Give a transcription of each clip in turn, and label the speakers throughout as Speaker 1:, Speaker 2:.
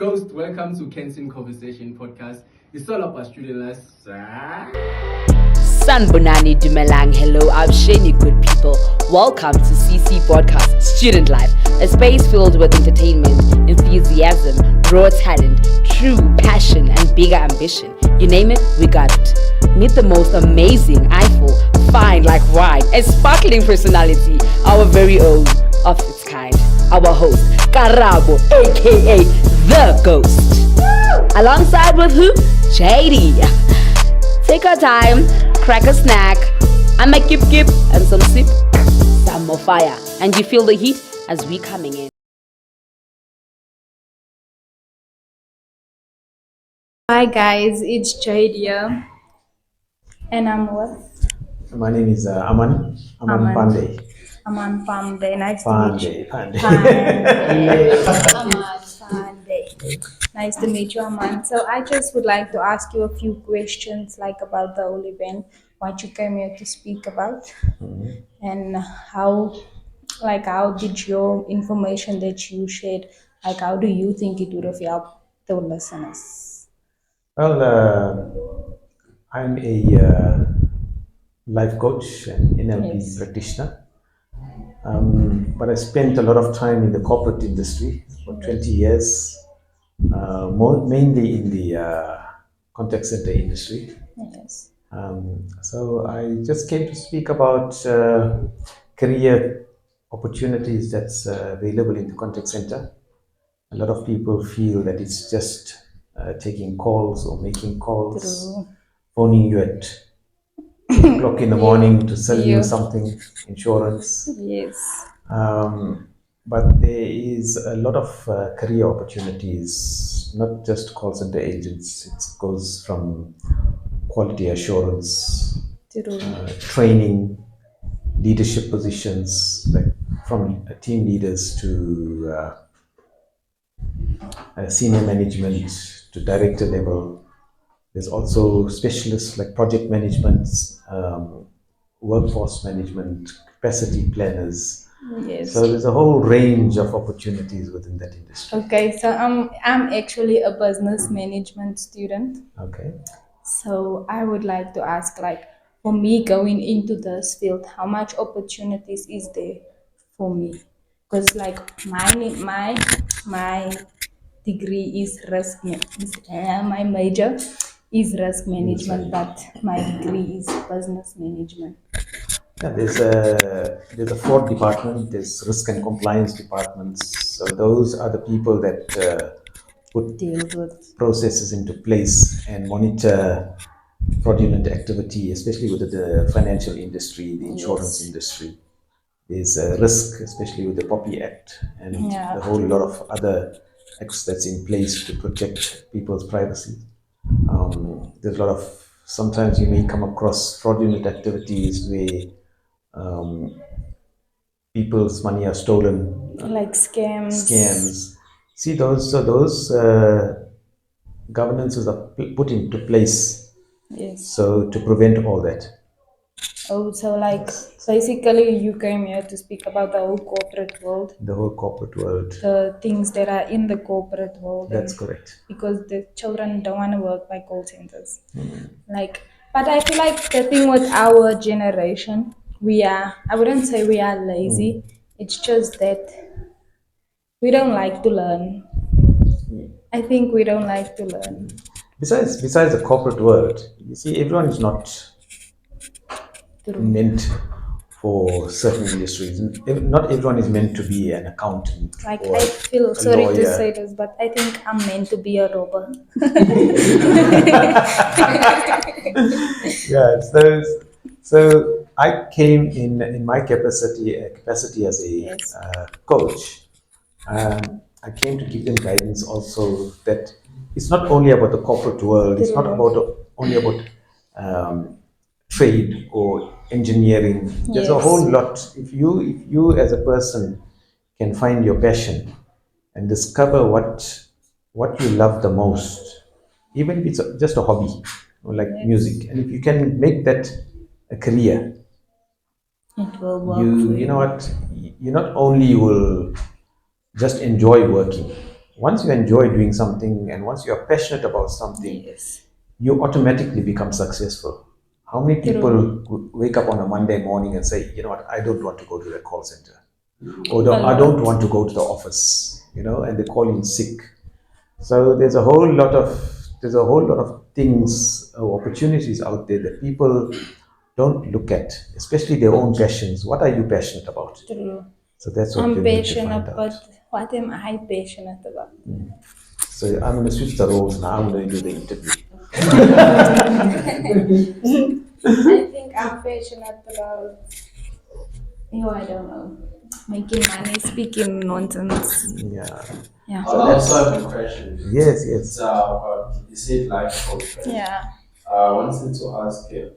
Speaker 1: Ghost, welcome to Kensin Conversation Podcast. It's all about student life.
Speaker 2: Sanbonani Dumelang, hello, I'm Shani, good people. Welcome to CC Podcast Student Life, a space filled with entertainment, enthusiasm, raw talent, true passion, and bigger ambition. You name it, we got it. Meet the most amazing, eyeful, fine like wine, and sparkling personality, our very own, of its kind, our host, Karabo, aka The Ghost. Alongside with who? JD. Take our time, crack a snack, and a kip and some sip, some more fire, and you feel the heat as we coming in.
Speaker 3: Hi guys, it's Jade here, and I'm what?
Speaker 4: My name is Aman
Speaker 3: Aman.
Speaker 4: Pandey.
Speaker 3: Aman Pamde. Nice to meet you.
Speaker 4: Pandey.
Speaker 3: Aman Pamde. Nice to meet you, Aman. So I just would like to ask you a few questions, like about the whole event, what you came here to speak about, and how did your information that you shared, like how do you think it would have helped the listeners?
Speaker 4: Well, I'm a life coach and NLP
Speaker 3: Yes.
Speaker 4: practitioner. But I spent a lot of time in the corporate industry for 20 years, mainly in the contact center industry.
Speaker 3: Yes.
Speaker 4: So I just came to speak about career opportunities that's available in the contact center. A lot of people feel that it's just taking calls or making calls,
Speaker 3: True.
Speaker 4: phoning you at 8 o'clock in the morning to sell
Speaker 3: Yeah.
Speaker 4: you something, insurance.
Speaker 3: Yes.
Speaker 4: But there is a lot of career opportunities, not just call center agents. It goes from quality assurance,
Speaker 3: True.
Speaker 4: training, leadership positions, like from team leaders to senior management to director level. There's also specialists like project management, workforce management, capacity planners.
Speaker 3: Yes.
Speaker 4: So there's a whole range of opportunities within that industry.
Speaker 3: Okay, so I'm actually a business management student.
Speaker 4: Okay.
Speaker 3: So I would like to ask, like, for me going into this field, how much opportunities is there for me? Because like my degree is my major is risk management, but my degree is business management.
Speaker 4: Yeah, there's a fraud department, there's risk and compliance departments. So those are the people that put
Speaker 3: Deals with
Speaker 4: processes into place and monitor fraudulent activity, especially with the financial industry, the insurance
Speaker 3: Yes.
Speaker 4: industry. There's a risk, especially with the POPI Act and
Speaker 3: Yeah.
Speaker 4: a whole lot of other acts that's in place to protect people's privacy. There's a lot of, sometimes you may come across fraudulent activities where people's money are stolen,
Speaker 3: like scams.
Speaker 4: scams. See, those governances are put into place
Speaker 3: Yes.
Speaker 4: so to prevent all that.
Speaker 3: Oh, so like basically you came here to speak about the whole corporate world,
Speaker 4: The whole corporate world.
Speaker 3: the things that are in the corporate world.
Speaker 4: That's
Speaker 3: and-
Speaker 4: correct.
Speaker 3: Because the children don't want to work by call centers. Like, but I feel like the thing with our generation, I wouldn't say we are lazy. It's just that we don't like to learn. I think we don't like to learn.
Speaker 4: Besides the corporate world, you see, everyone is not meant for certain industries. Not everyone is meant to be an accountant.
Speaker 3: Like,
Speaker 4: or
Speaker 3: I feel
Speaker 4: a
Speaker 3: sorry to
Speaker 4: lawyer.
Speaker 3: say this, but I think I'm meant to be a robber.
Speaker 4: Yeah, so I came in my capacity as a
Speaker 3: Yes.
Speaker 4: coach. I came to give them guidance also that it's not only about the corporate world. It's not only about trade or engineering. There's a
Speaker 3: Yes.
Speaker 4: whole lot. If you as a person can find your passion and discover what you love the most, even if it's just a hobby or like music, and if you can make that a career,
Speaker 3: It will work for
Speaker 4: you know what, you not only will just enjoy working, once you enjoy doing something and once you are passionate about something,
Speaker 3: Yes.
Speaker 4: you automatically become successful. How many people
Speaker 3: True.
Speaker 4: wake up on a Monday morning and say, you know what, I don't want to go to the call center, or
Speaker 3: A
Speaker 4: I don't
Speaker 3: lot.
Speaker 4: want to go to the office, and they call in sick. So there's a whole lot of things, opportunities out there that people don't look at, especially their own passions. What are you passionate about?
Speaker 3: True.
Speaker 4: So that's what
Speaker 3: I'm
Speaker 4: you need to find
Speaker 3: passionate,
Speaker 4: out.
Speaker 3: but what am I passionate about?
Speaker 4: So I'm going to switch the roles now. I'm going to do the interview.
Speaker 3: I think I'm passionate about, I don't know, making money, speaking nonsense.
Speaker 4: Yeah.
Speaker 3: Yeah.
Speaker 1: I also have a question.
Speaker 4: Yes, yes.
Speaker 1: You said life coach, right?
Speaker 3: Yeah.
Speaker 1: I wanted to ask you,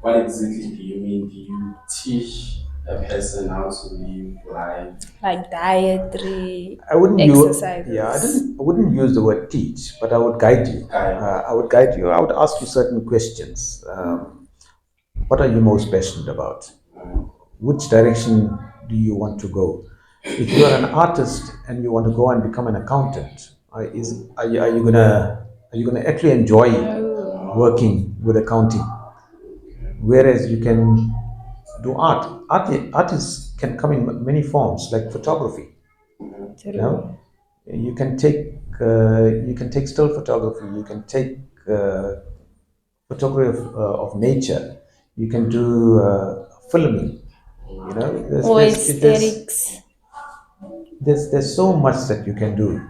Speaker 1: what exactly do you mean? Do you teach a person how to live life?
Speaker 3: Like dietary,
Speaker 4: I wouldn't use, yeah,
Speaker 3: exercises.
Speaker 4: I wouldn't use the word teach, but I would guide you.
Speaker 1: Guide.
Speaker 4: I would guide you. I would ask you certain questions. What are you most passionate about? Which direction do you want to go? If you are an artist and you want to go and become an accountant, are you gonna actually enjoy working with accounting? Whereas you can do art. Artists can come in many forms, like photography. You
Speaker 3: True.
Speaker 4: know, you can take still photography. You can take photography of nature. You can do filming.
Speaker 3: Or aesthetics.
Speaker 4: There's so much that you can do.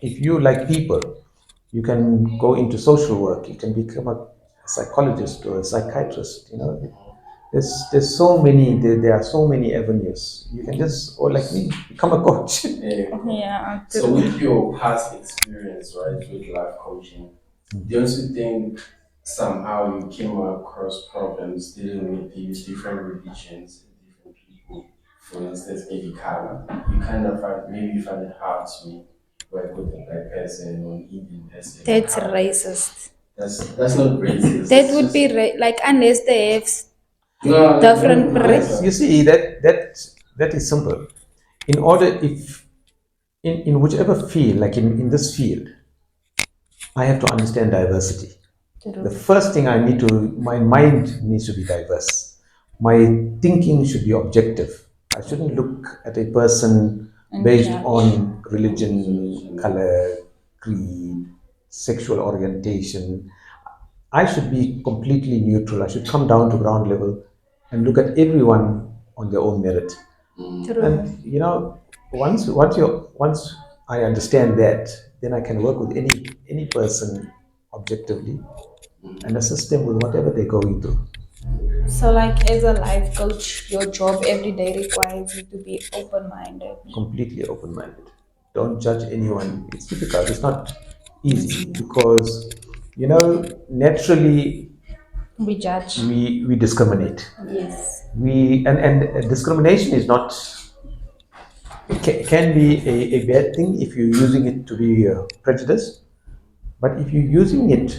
Speaker 4: If you like people, you can go into social work. You can become a psychologist or a psychiatrist. There's so many. There are so many avenues. You can just, or like me, become a coach.
Speaker 3: Yeah.
Speaker 1: So
Speaker 3: True.
Speaker 1: with your past experience, right, with life coaching, don't you think somehow you came across problems dealing with these different religions and different people? For instance, maybe color. You kind of maybe find it hard to work with a black person or an Indian person.
Speaker 3: That's racist.
Speaker 1: That's not racist.
Speaker 3: That
Speaker 1: It's
Speaker 3: would
Speaker 1: just
Speaker 3: be like unless they have
Speaker 1: no,
Speaker 3: different
Speaker 1: no,
Speaker 4: You see that is simple. In order, if in whichever field, like in this field, I have to understand diversity. The
Speaker 3: True.
Speaker 4: first thing my mind needs to be diverse. My thinking should be objective. I shouldn't look at a person
Speaker 3: And
Speaker 4: based
Speaker 3: judge.
Speaker 4: on religion, color, creed, sexual orientation. I should be completely neutral. I should come down to ground level and look at everyone on their own merit.
Speaker 3: True.
Speaker 4: And once I understand that, then I can work with any person objectively and assist them with whatever they're going through.
Speaker 3: So, like as a life coach, your job every day requires you to be open-minded.
Speaker 4: Completely open-minded. Don't judge anyone. It's difficult. It's not easy because naturally
Speaker 3: We judge.
Speaker 4: we discriminate.
Speaker 3: Yes.
Speaker 4: And discrimination is not, can be a bad thing if you're using it to be prejudice. But if you're using it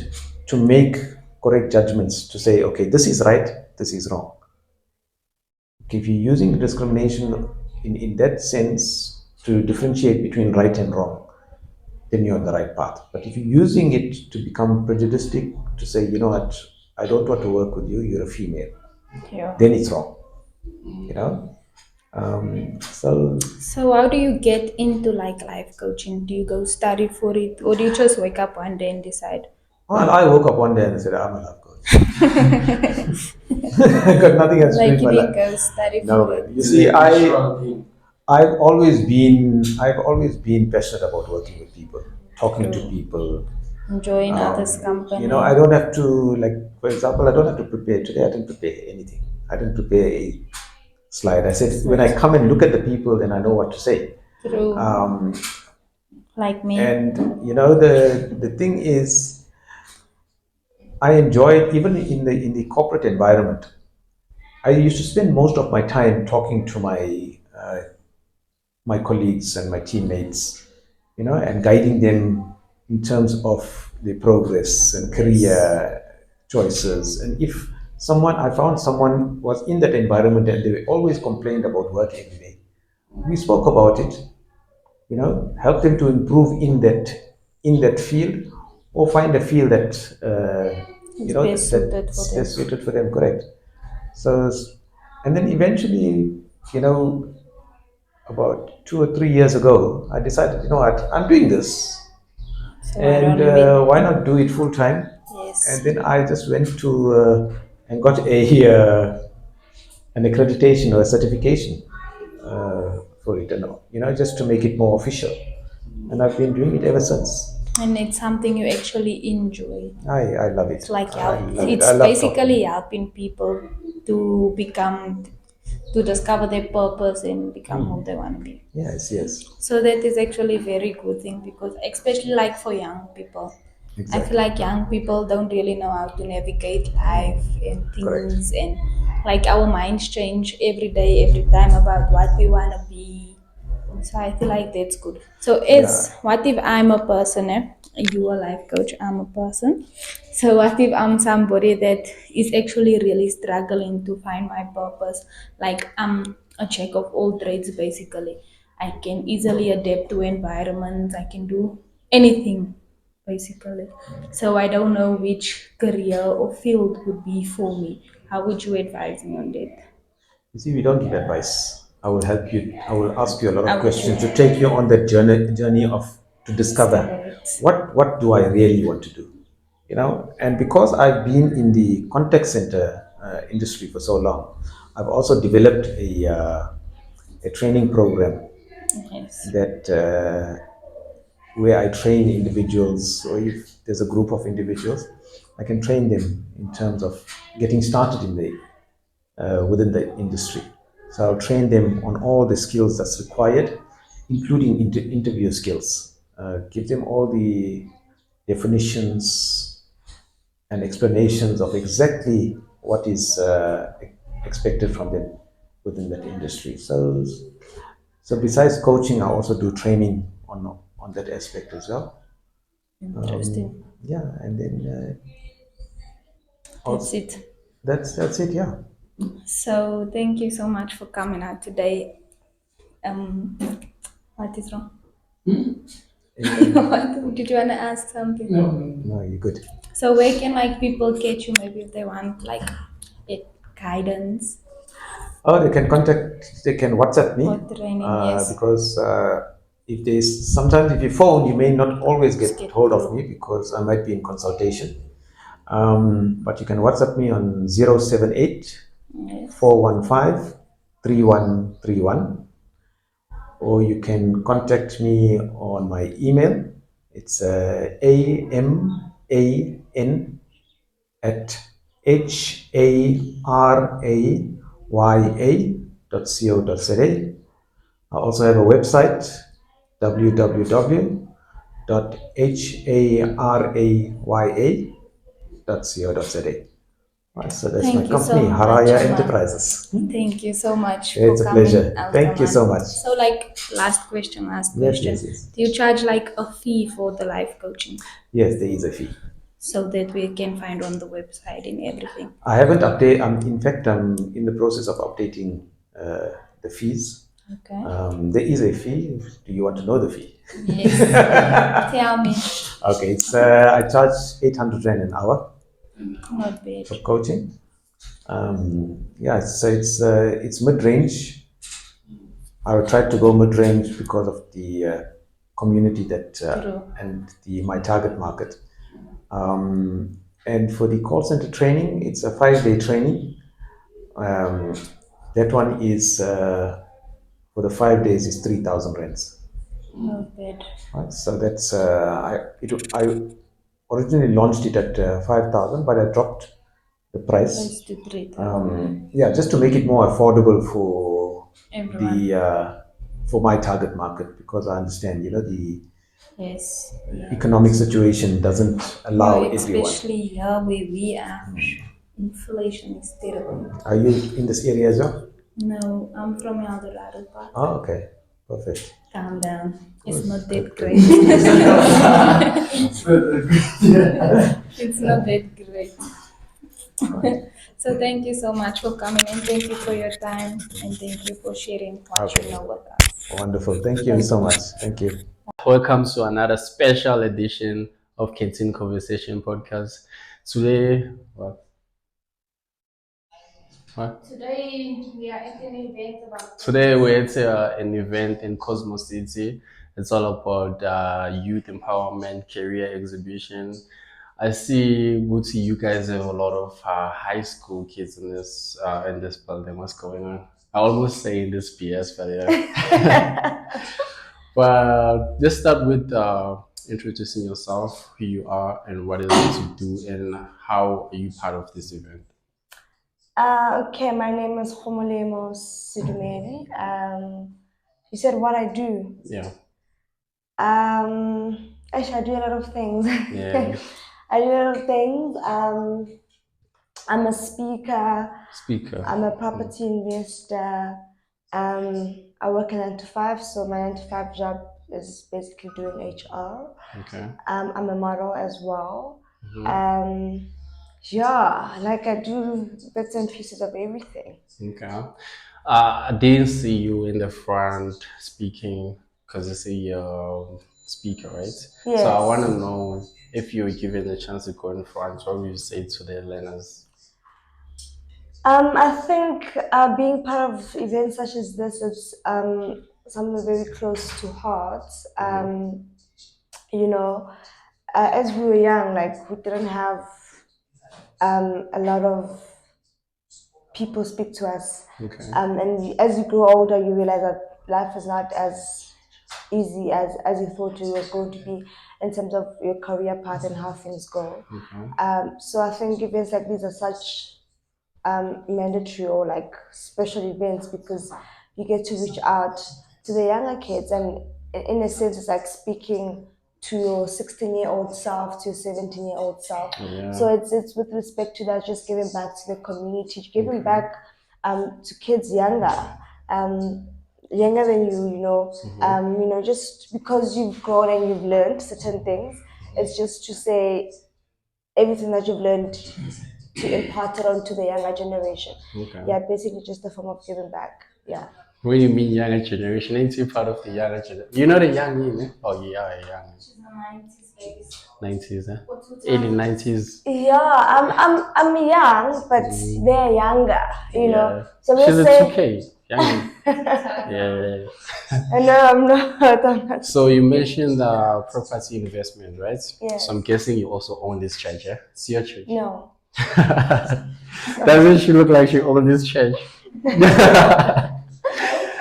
Speaker 4: to make correct judgments, to say, okay, this is right, this is wrong. Okay, if you're using discrimination in that sense to differentiate between right and wrong, then you're on the right path. But if you're using it to become prejudiced, to say, you know what, I don't want to work with you, you're a female,
Speaker 3: Yeah.
Speaker 4: then it's wrong. You know? So
Speaker 3: So, how do you get into like life coaching? Do you go study for it, or do you just wake up one day and decide?
Speaker 4: well, I woke up one day and said, I'm a love coach. I got nothing else to do
Speaker 3: Like
Speaker 4: with
Speaker 3: you
Speaker 4: my
Speaker 3: didn't
Speaker 4: life.
Speaker 3: go study
Speaker 4: No,
Speaker 3: for
Speaker 4: man.
Speaker 3: it?
Speaker 4: You see, I've always been passionate about working with people, talking to people.
Speaker 3: Enjoying others' company.
Speaker 4: I don't have to, like, for example, I don't have to prepare. Today I didn't prepare anything. I didn't prepare a slide. I said, when I come and look at the people, then I know what to say.
Speaker 3: True. Like me.
Speaker 4: And the thing is, I enjoy it even in the corporate environment. I used to spend most of my time talking to my colleagues and my teammates, and guiding them in terms of their progress and career choices. And if I found someone was in that environment and they always complained about work every day, we spoke about it. help them to improve in that field, or find a field that
Speaker 3: It's best suited for
Speaker 4: that's
Speaker 3: them.
Speaker 4: best suited for them. Correct. So, and then eventually, you know, about 2 or 3 years ago, I decided, what, I'm doing this,
Speaker 3: So why
Speaker 4: and
Speaker 3: don't we?
Speaker 4: why not do it full time?
Speaker 3: Yes.
Speaker 4: And then I just went to and got an accreditation or a certification for it, and just to make it more official. And I've been doing it ever since.
Speaker 3: And it's something you actually enjoy.
Speaker 4: I love
Speaker 3: It's
Speaker 4: it.
Speaker 3: like
Speaker 4: I
Speaker 3: help.
Speaker 4: love it. I
Speaker 3: It's
Speaker 4: love talking.
Speaker 3: basically helping people to become, to discover their purpose and become who they want to be.
Speaker 4: Yes, yes,
Speaker 3: So that is actually a very good thing, because especially like for young people, I feel
Speaker 4: exactly.
Speaker 3: like young people don't really know how to navigate life and
Speaker 4: Correct.
Speaker 3: things, and like our minds change every day, every time about what we want to be. So I feel like that's good. So
Speaker 4: Yeah.
Speaker 3: is what if I'm a person, you a life coach, I'm a person. So what if I'm somebody that is actually really struggling to find my purpose? Like I'm a jack of all trades basically. I can easily adapt to environments, I can do anything basically. So I don't know which career or field would be for me. How would you advise me on that?
Speaker 4: You see, we don't give advice. I will help you. I will ask you a lot
Speaker 3: I
Speaker 4: of
Speaker 3: would
Speaker 4: questions to
Speaker 3: say
Speaker 4: take you on that journey of to discover
Speaker 3: discover it.
Speaker 4: what do I really want to do. And because I've been in the contact center industry for so long, I've also developed a training program
Speaker 3: Yes.
Speaker 4: that where I train individuals, or if there's a group of individuals, I can train them in terms of getting started in the within the industry. So I'll train them on all the skills that's required, including interview skills. Give them all the definitions and explanations of exactly what is expected from them within that industry. So besides coaching, I also do training on that aspect as well.
Speaker 3: Interesting.
Speaker 4: Yeah, and then
Speaker 3: That's
Speaker 4: also
Speaker 3: it.
Speaker 4: that's it. Yeah.
Speaker 3: So thank you so much for coming out today. Um, what is wrong? What, did you want to ask something? No.
Speaker 4: No, you're good.
Speaker 3: So where can like people catch you? Maybe if they want like it, guidance
Speaker 4: Oh, they can contact, they can WhatsApp me
Speaker 3: or training. Yes.
Speaker 4: because if there's sometimes if you phone, you may not always
Speaker 3: Just
Speaker 4: get
Speaker 3: get
Speaker 4: hold of me
Speaker 3: through.
Speaker 4: because I might be in consultation. But you can WhatsApp me on 078
Speaker 3: Yes.
Speaker 4: 415 3131, or you can contact me on my email. It's AMAN at haraya.co.za. I also have a website, www.haraya.co.za. Right, so that's my
Speaker 3: Thank you so
Speaker 4: company,
Speaker 3: much,
Speaker 4: Haraya
Speaker 3: Aman.
Speaker 4: Enterprises.
Speaker 3: Thank you so much for
Speaker 4: It's a
Speaker 3: coming
Speaker 4: pleasure.
Speaker 3: out,
Speaker 4: Thank you so
Speaker 3: Aman.
Speaker 4: much.
Speaker 3: So like last
Speaker 4: Yes,
Speaker 3: question.
Speaker 4: yes, yes.
Speaker 3: Do you charge like a fee for the life coaching?
Speaker 4: Yes, there is a fee.
Speaker 3: So that we can find on the website and everything.
Speaker 4: I haven't updated. In fact, I'm in the process of updating the fees.
Speaker 3: Okay.
Speaker 4: There is a fee. Do you want to know the fee?
Speaker 3: Yes. Tell me.
Speaker 4: Okay, it's I charge 800 rand an hour
Speaker 3: Not bad.
Speaker 4: for coaching. Yeah, so it's mid range. I tried to go mid range because of the community that
Speaker 3: True.
Speaker 4: and the my target market. And for the call center training, it's a 5-day training. Um, that one is for the 5 days is 3,000 rands.
Speaker 3: Not bad.
Speaker 4: Right? So that's I originally launched it at 5,000, but I dropped the
Speaker 3: Close
Speaker 4: price.
Speaker 3: to 3,000.
Speaker 4: Yeah, just to make it more affordable for
Speaker 3: Everyone.
Speaker 4: the for my target market, because I understand the
Speaker 3: Yes.
Speaker 4: economic situation doesn't allow
Speaker 3: Yeah,
Speaker 4: everyone.
Speaker 3: especially here where we are. Inflation is terrible.
Speaker 4: Are you in this area as well?
Speaker 3: No, I'm from Eldorado part.
Speaker 4: Oh, okay, perfect.
Speaker 3: Calm down. It's not
Speaker 4: Good,
Speaker 3: that
Speaker 4: good.
Speaker 3: great. It's not that great. So thank you so much for coming, and thank you for your time, and thank you for sharing what you
Speaker 4: Okay.
Speaker 3: know with us.
Speaker 4: Wonderful. Thank you so much. Thank you.
Speaker 1: Welcome to another special edition of Canteen Conversation Podcast. Today, what? What?
Speaker 3: Today we are at an event about.
Speaker 1: Today we're at an event in Cosmo City. It's all about youth empowerment, career exhibition. I see, Guti, you guys have a lot of high school kids in this building. What's going on? I almost say in this PS, but yeah. But just start with introducing yourself, who you are, and what it is you do, and how are you part of this event?
Speaker 5: Okay, my name is Homolemo Sidumeni. You said what I do.
Speaker 1: Yeah,
Speaker 5: Actually, I do a lot of things.
Speaker 1: yeah.
Speaker 5: I do a lot of things. I'm a speaker.
Speaker 1: Speaker.
Speaker 5: I'm a property investor. I work a 9 to 5, so my 9 to 5 job is basically doing HR.
Speaker 1: Okay.
Speaker 5: I'm a model as well. Yeah, like I do bits and pieces of everything.
Speaker 1: Okay. I didn't see you in the front speaking because you say you're speaker, right? So I
Speaker 5: Yes.
Speaker 1: want to know if you were given the chance to go in front, what would you say to the learners?
Speaker 5: I think being part of events such as this is something very close to heart. You know, as we were young, like we didn't have a lot of people speak to us.
Speaker 1: Okay.
Speaker 5: As you grow older, you realize that life is not as easy as you thought it was going to be in terms of your career path and how things go. So I think events like these are such mandatory or like special events because you get to reach out to the younger kids, and in a sense it's like speaking to your 16-year-old self, to your 17-year-old self.
Speaker 1: Yeah.
Speaker 5: So it's with respect to that, just giving back to the community, giving back to kids younger than you, just because you've grown and you've learned certain things, it's just to say everything that you've learned to impart it onto the younger generation.
Speaker 1: Okay.
Speaker 5: Yeah, basically just a form of giving back. Yeah.
Speaker 1: What do you mean younger generation? Ain't you part of the younger generation? You know the young, eh? Oh, yeah, young.
Speaker 3: She's the 90s baby.
Speaker 1: 90s, eh?
Speaker 3: Or 2000s.
Speaker 1: Early 90s.
Speaker 5: Yeah, I'm young, but they're younger, you know.
Speaker 1: Yeah.
Speaker 5: So
Speaker 1: She's
Speaker 5: we'll
Speaker 1: a
Speaker 5: say
Speaker 1: 2K. Young. Yeah.
Speaker 5: no, I'm not. I'm not.
Speaker 1: So you mentioned property investment, right?
Speaker 5: Yes.
Speaker 1: So I'm guessing you also own this church, yeah? It's your church.
Speaker 5: No.
Speaker 1: Doesn't she look like she owns this church?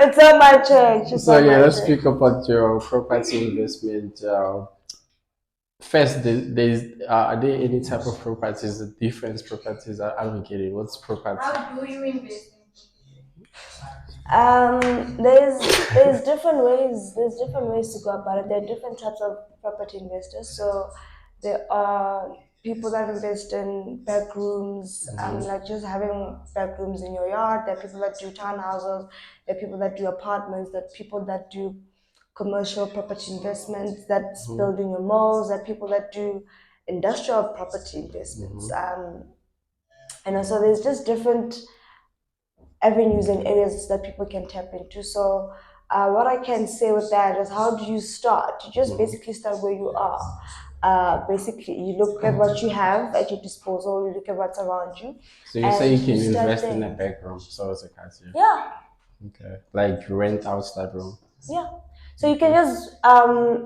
Speaker 5: It's not my church. It's
Speaker 1: So
Speaker 5: not
Speaker 1: yeah,
Speaker 5: my
Speaker 1: let's
Speaker 5: church.
Speaker 1: speak about your property investment. First, are there any type of properties, different properties? I don't get it. What's property?
Speaker 3: How do you invest in?
Speaker 5: There's different ways. There's different ways to go about it. There are different types of property investors. So there are people that invest in back rooms, like just having back rooms in your yard. There are people that do townhouses. There are people that do apartments. There are people that do commercial property investments. That's building your malls. There are people that do industrial property investments. And also there's just different avenues and areas that people can tap into. So what I can say with that is, how do you start? You just basically start where you are. Basically, you look at what you have at your disposal, you look at what's around you.
Speaker 1: So you say you can
Speaker 5: start
Speaker 1: invest in
Speaker 5: there.
Speaker 1: a back room, so it's a cashier.
Speaker 5: Yeah,
Speaker 1: Okay. Like rent out that room.
Speaker 5: yeah. So you can just,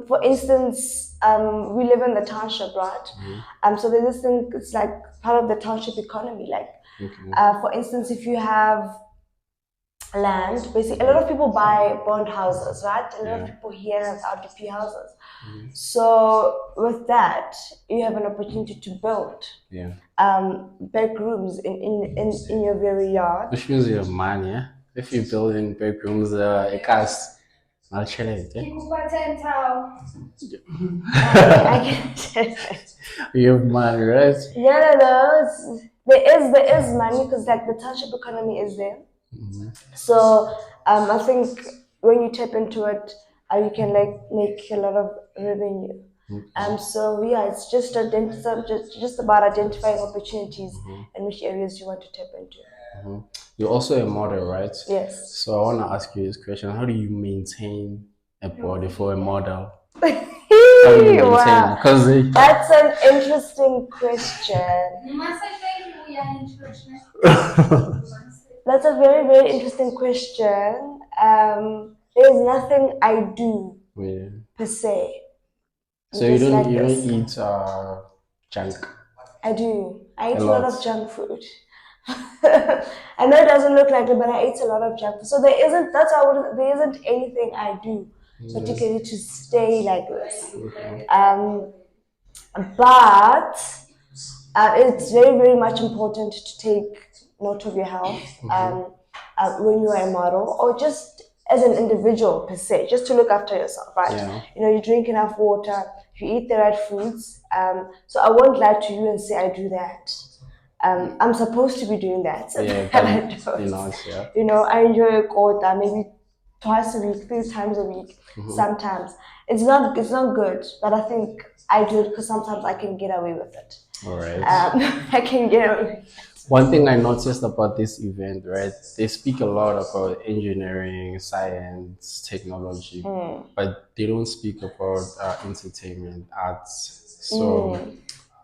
Speaker 5: for instance, we live in the township, right? So there's this thing, it's like part of the township economy. Like, for instance, if you have land, basically, a lot of people buy bond houses, right? A lot of people here have RDP houses. So with that, you have an opportunity to build back rooms in your very yard.
Speaker 1: Which means you have money, yeah? If you build in bedrooms, a cast. I'll chill it. Yeah?
Speaker 3: Kupa 10,000.
Speaker 5: I can
Speaker 1: You have money, right?
Speaker 5: Yeah, no, there is money because like the township economy is there. So I think when you tap into it, you can like make a lot of revenue. So yeah, it's just just about identifying opportunities and which areas you want to tap into.
Speaker 1: You're also a model, right?
Speaker 5: Yes.
Speaker 1: So I want to ask you this question: how do you maintain a body for a model? How do you maintain
Speaker 5: Wow,
Speaker 1: it? Because
Speaker 5: that's an interesting question. That's a very, very interesting question. There's nothing I do
Speaker 1: yeah.
Speaker 5: per se.
Speaker 1: So
Speaker 5: Just like
Speaker 1: you don't
Speaker 5: this.
Speaker 1: eat junk
Speaker 5: I do. I
Speaker 1: a
Speaker 5: eat a lot
Speaker 1: lot.
Speaker 5: of junk food. I know it doesn't look like it, but I eat a lot of junk food. So there isn't. That's how there isn't anything I do particularly to stay like this. But it's very, very much important to take note of your health when you are a model or just as an individual per se, just to look after yourself, right?
Speaker 1: Yeah.
Speaker 5: You know, you drink enough water, you eat the right foods. So I won't lie to you and say I do that. I'm supposed to be doing that,
Speaker 1: Yeah,
Speaker 5: but I
Speaker 1: but
Speaker 5: don't.
Speaker 1: you know, yeah.
Speaker 5: You know, I enjoy a quota maybe twice a week, 3 times a week, sometimes. It's not good, but I think I do it because sometimes I can get away with it.
Speaker 1: All right.
Speaker 5: I can get away.
Speaker 1: One thing I noticed about this event, right? They speak a lot about engineering, science, technology, but they don't speak about entertainment, arts. So,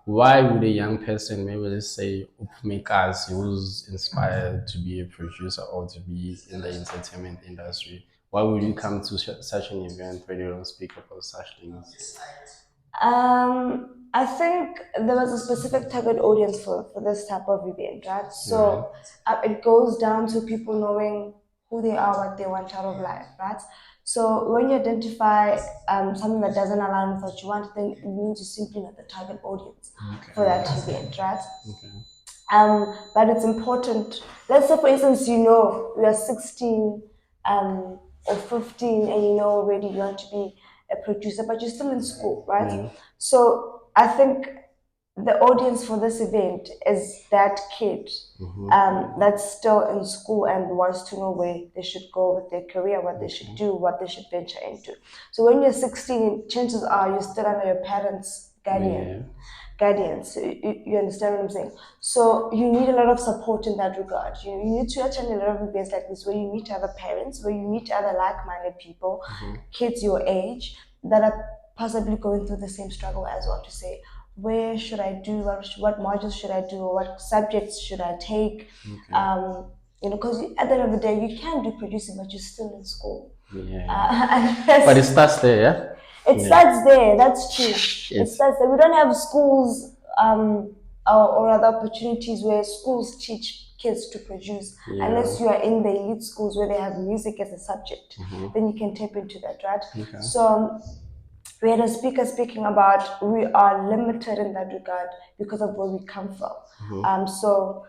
Speaker 1: why would a young person, maybe let's say Upmekas, who's inspired to be a producer or to be in the entertainment industry, why would you come to such an event where they don't speak about such things?
Speaker 5: I think there was a specific target audience for this type of event, right?
Speaker 1: Right.
Speaker 5: So it goes down to people knowing who they are, what they want out of life, right? So when you identify something that doesn't align with what you want, then it means you simply not the target audience for that event, right?
Speaker 1: Okay.
Speaker 5: But it's important. Let's say, for instance, you know you are 16 or 15 and you know already you want to be a producer, but you're still in school, right?
Speaker 1: Yeah.
Speaker 5: So I think the audience for this event is that kid that's still in school and wants to know where they should go with their career, what they should do, what they should venture into. So when you're 16, chances are you're still under your parents'
Speaker 1: Yeah.
Speaker 5: guardians. You understand what I'm saying? So you need a lot of support in that regard. You need to attend a lot of events like this where you meet other parents, where you meet other like-minded people, kids your age that are possibly going through the same struggle as well, to say where should I do, what modules should I do, or what subjects should I take. You know, because at the end of the day you can do producing but you're still in school.
Speaker 1: Yeah. But it
Speaker 5: Unless
Speaker 1: starts there, yeah?
Speaker 5: it starts there. That's true. It
Speaker 1: Yes.
Speaker 5: starts there. We don't have schools or other opportunities where schools teach kids to produce,
Speaker 1: Yeah.
Speaker 5: unless you are in the elite schools where they have music as a subject. Then you can tap into that, right?
Speaker 1: Okay.
Speaker 5: So we had a speaker speaking about we are limited in that regard because of where we come from. So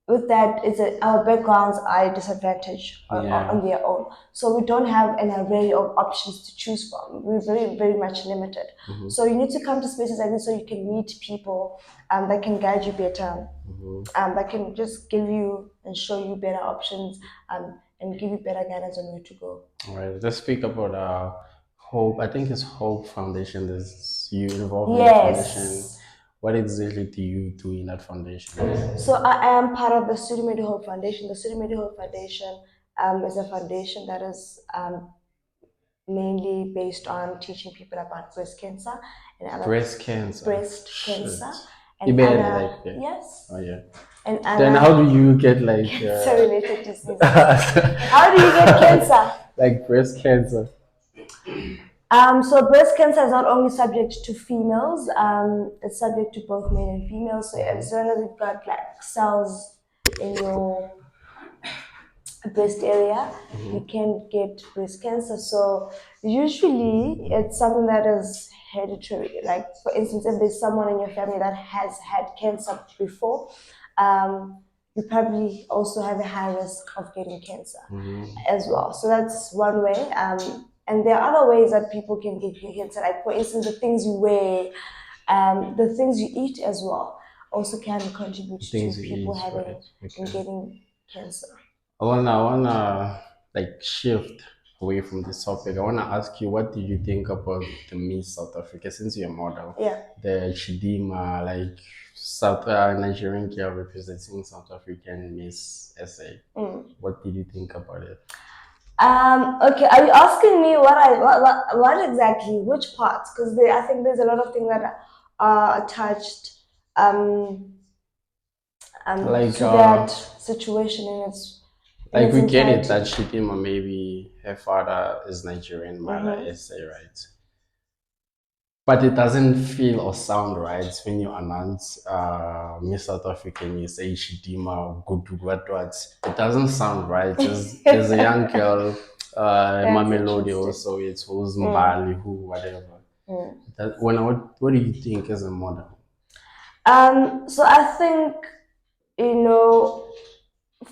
Speaker 5: with that, our backgrounds are a disadvantage
Speaker 1: Yeah.
Speaker 5: on their own. So we don't have an array of options to choose from. We're very, very much limited. So you need to come to spaces like this so you can meet people that can guide you better, that can just give you and show you better options and give you better guidance on where to go.
Speaker 1: All right. Let's speak about Hope. I think it's Hope Foundation. There's you involved in the foundation.
Speaker 5: Yes.
Speaker 1: What exactly do you do in that foundation?
Speaker 5: So I am part of the Student Media Hope Foundation. The Student Media Hope Foundation is a foundation that is mainly based on teaching people about breast cancer and other
Speaker 1: Breast cancer.
Speaker 5: breast
Speaker 1: Shit.
Speaker 5: cancer
Speaker 1: You
Speaker 5: and
Speaker 1: better
Speaker 5: other
Speaker 1: like yeah.
Speaker 5: yes
Speaker 1: Oh yeah.
Speaker 5: and
Speaker 1: Then
Speaker 5: other
Speaker 1: how do you get like
Speaker 5: cancer related diseases. How do you get cancer?
Speaker 1: like breast cancer?
Speaker 5: So breast cancer is not only subject to females, it's subject to both men and females. So as long as you've got like cells in your breast area, you can get breast cancer. So usually it's something that is hereditary. Like for instance, if there's someone in your family that has had cancer before, you probably also have a high risk of getting cancer as well. So that's one way. And there are other ways that people can get cancer. Like for instance, the things you wear, the things you eat as well, also can contribute to
Speaker 1: Things you
Speaker 5: people
Speaker 1: eat,
Speaker 5: having
Speaker 1: right?
Speaker 5: and
Speaker 1: Okay.
Speaker 5: getting cancer.
Speaker 1: I wanna like shift. away from this topic, I want to ask you, what did you think about the Miss South Africa since you're a model?
Speaker 5: Yeah.
Speaker 1: The Chidima, like South Nigerian girl representing South African Miss SA. What did you think about it?
Speaker 5: Okay, are you asking me what exactly, which parts? Because I think there's a lot of things that are attached um,
Speaker 1: Like,
Speaker 5: to that situation in
Speaker 1: like
Speaker 5: its
Speaker 1: we get it
Speaker 5: entirety.
Speaker 1: that Chidima, maybe her father is Nigerian, mother SA, right? But it doesn't feel or sound right when you announce Miss South African, you say Chidima, Gudu, what. It doesn't sound right. As a young girl,
Speaker 5: That's
Speaker 1: Mamelodi
Speaker 5: interesting.
Speaker 1: also, it's who's Mbali, who, whatever. What do you think as a model?
Speaker 5: So I think, you know,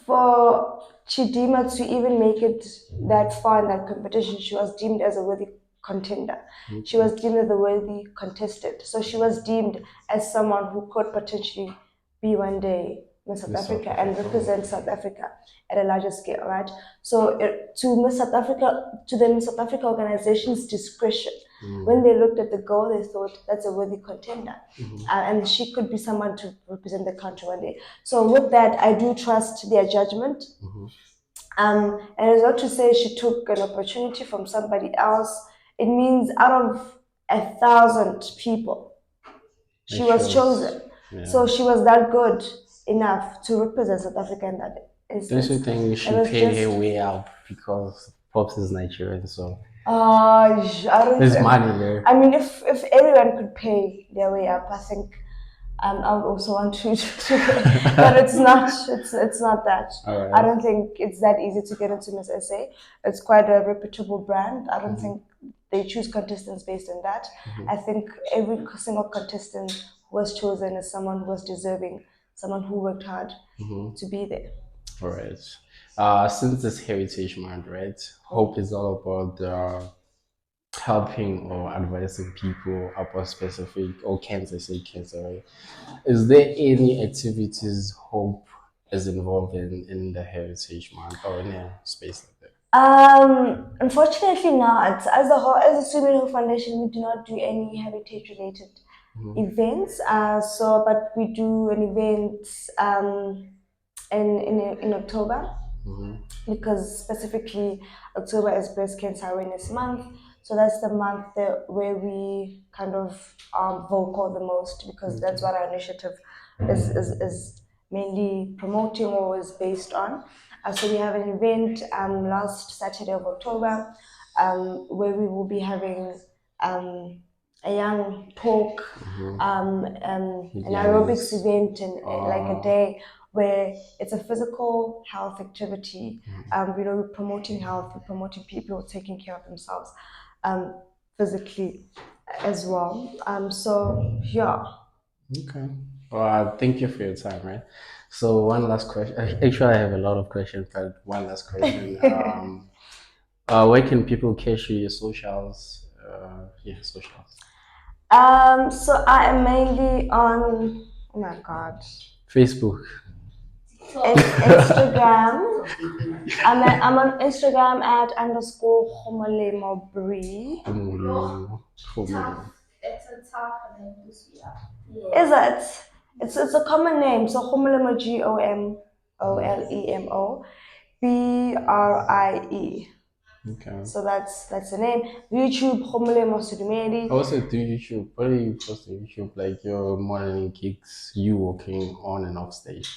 Speaker 5: for Chidima to even make it that far in that competition, she was deemed as a worthy contender. She was deemed as a worthy contestant. So she was deemed as someone who could potentially be one day Miss South
Speaker 1: Miss South
Speaker 5: Africa and
Speaker 1: Africa.
Speaker 5: represent South Africa at a larger scale, right? So to Miss South Africa, to the Miss South Africa organization's discretion, when they looked at the girl, they thought that's a worthy contender, and she could be someone to represent the country one day. So with that, I do trust their judgment. And it's not to say she took an opportunity from somebody else. It means out of 1,000 people, she was chosen.
Speaker 1: Yeah.
Speaker 5: So she was that good enough to represent South Africa in that
Speaker 1: Don't you
Speaker 5: instance.
Speaker 1: think
Speaker 5: It
Speaker 1: she
Speaker 5: was
Speaker 1: paid her
Speaker 5: just,
Speaker 1: way up because Pops is Nigerian, so
Speaker 5: I don't.
Speaker 1: there's money there.
Speaker 5: I mean, if everyone could pay their way up, I think I would also want to but it's not. It's not that.
Speaker 1: All right.
Speaker 5: I don't think it's that easy to get into Miss SA. It's quite a reputable brand. I don't think they choose contestants based on that. I think every single contestant who was chosen is someone who was deserving, someone who worked hard to be there.
Speaker 1: All right. Since it's Heritage Month, right? Hope is all about helping or advising people about specific or cancer, say cancer, right? Is there any activities Hope is involved in the Heritage Month or in a space like that?
Speaker 5: Unfortunately not. As a Swimming Hole Foundation, we do not do any heritage related events. But we do an event in October, because specifically October is Breast Cancer Awareness Month. So that's the month where we kind of vocal the most, because that's what our initiative is mainly promoting or is based on. So we have an event last Saturday of October, where we will be having a young talk, an aerobics event, and like a day where it's a physical health activity. We're promoting health, we're promoting people taking care of themselves physically as well. So yeah.
Speaker 1: Okay. Well, thank you for your time, right? So one last question. Actually, I have a lot of questions, but one last question. Where can people catch you, your socials? Yeah, socials.
Speaker 5: So I am mainly on, oh my god,
Speaker 1: Facebook.
Speaker 5: Instagram. I'm on Instagram at underscore homolemo bree.
Speaker 1: Home.
Speaker 5: Is it? It's a common name. So homolemo, GOMOLEMO BRIE.
Speaker 1: Okay.
Speaker 5: So that's the name. YouTube homolemo Sudumedi.
Speaker 1: Also, do YouTube. What do you post on YouTube? Like your modeling gigs, you walking on and off stage.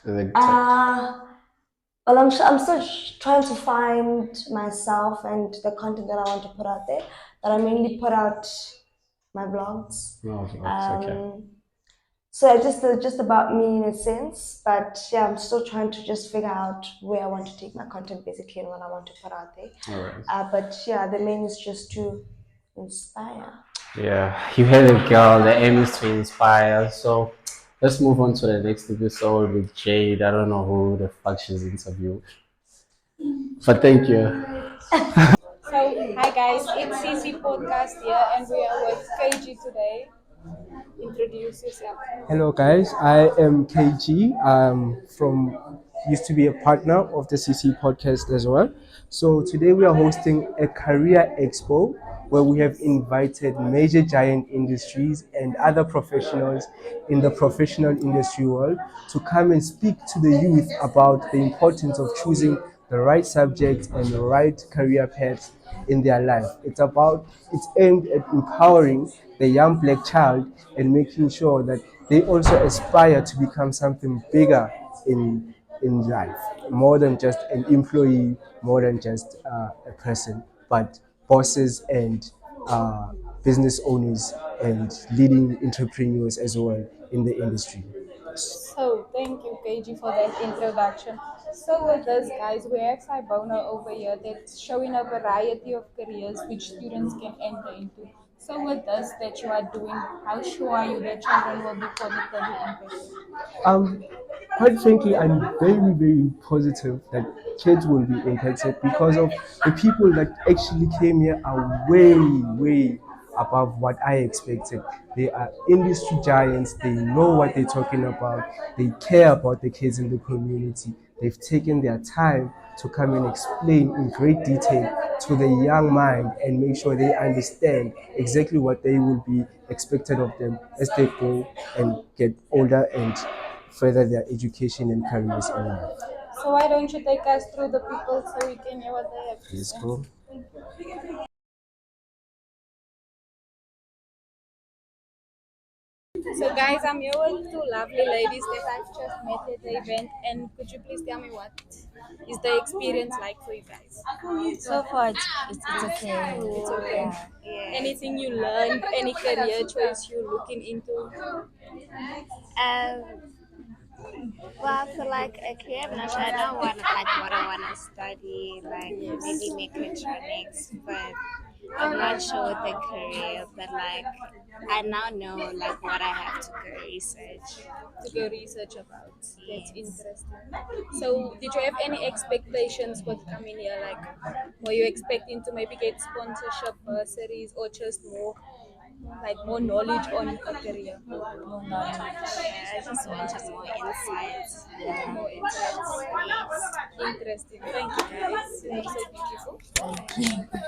Speaker 1: Like,
Speaker 5: Well, I'm still trying to find myself and the content that I want to put out there. But I mainly put out my vlogs.
Speaker 1: no, okay.
Speaker 5: So it's just about me in a sense. But yeah, I'm still trying to just figure out where I want to take my content basically and what I want to put out there.
Speaker 1: All right.
Speaker 5: But yeah, the main is just to inspire.
Speaker 1: Yeah, you had a girl. The aim is to inspire. So let's move on to the next episode with Jade. I don't know who the fuck she's interviewed, but thank you.
Speaker 3: So, hi guys, it's CC Podcast here, and we are with KG today. introduce yourself.
Speaker 6: Hello, guys. I am KG. From used to be a partner of the CC podcast as well. So today we are hosting a career expo where we have invited major giant industries and other professionals in the professional industry world to come and speak to the youth about the importance of choosing the right subject and the right career paths in their life. It's aimed at empowering the young black child and making sure that they also aspire to become something bigger in life, more than just an employee, more than just a person, but bosses and business owners and leading entrepreneurs as well in the industry.
Speaker 3: So thank you, KG, for that introduction. So with this, guys, we have Sibona over here that's showing a variety of careers which students can enter into. So with this that you are doing, how sure are you that children will be positively impacted?
Speaker 6: Um, Quite frankly, I'm very, very positive that kids will be impacted because of the people that actually came here are way, way above what I expected. They are industry giants. They know what they're talking about. They care about the kids in the community. They've taken their time to come and explain in great detail to the young mind and make sure they understand exactly what they will be expected of them as they go and get older and further their education and careers in life.
Speaker 3: So why don't you take us through the people so we can hear what they have to
Speaker 6: Let's
Speaker 3: say?
Speaker 6: go.
Speaker 3: So guys, I'm here with two lovely ladies that I've just met at the event, and could you please tell me what is the experience like for you guys?
Speaker 7: So far, it's okay.
Speaker 3: It's okay.
Speaker 7: Yeah.
Speaker 3: Anything you learned, any career choice you're looking into?
Speaker 7: Um. Well, I feel like a career. I'm not sure. I know what I want to study, like maybe mechatronics, but I'm not sure with the career. But like, I now know like what I have to go research.
Speaker 3: To go research about. That's
Speaker 7: Yes.
Speaker 3: interesting. So, did you have any expectations with coming here? Like, were you expecting to maybe get sponsorship bursaries or just more knowledge on a career?
Speaker 7: More knowledge. Yeah, I just wanted more insights. Yeah.
Speaker 3: More insights.
Speaker 7: Yes.
Speaker 3: Interesting. Thank you, guys. You're so beautiful.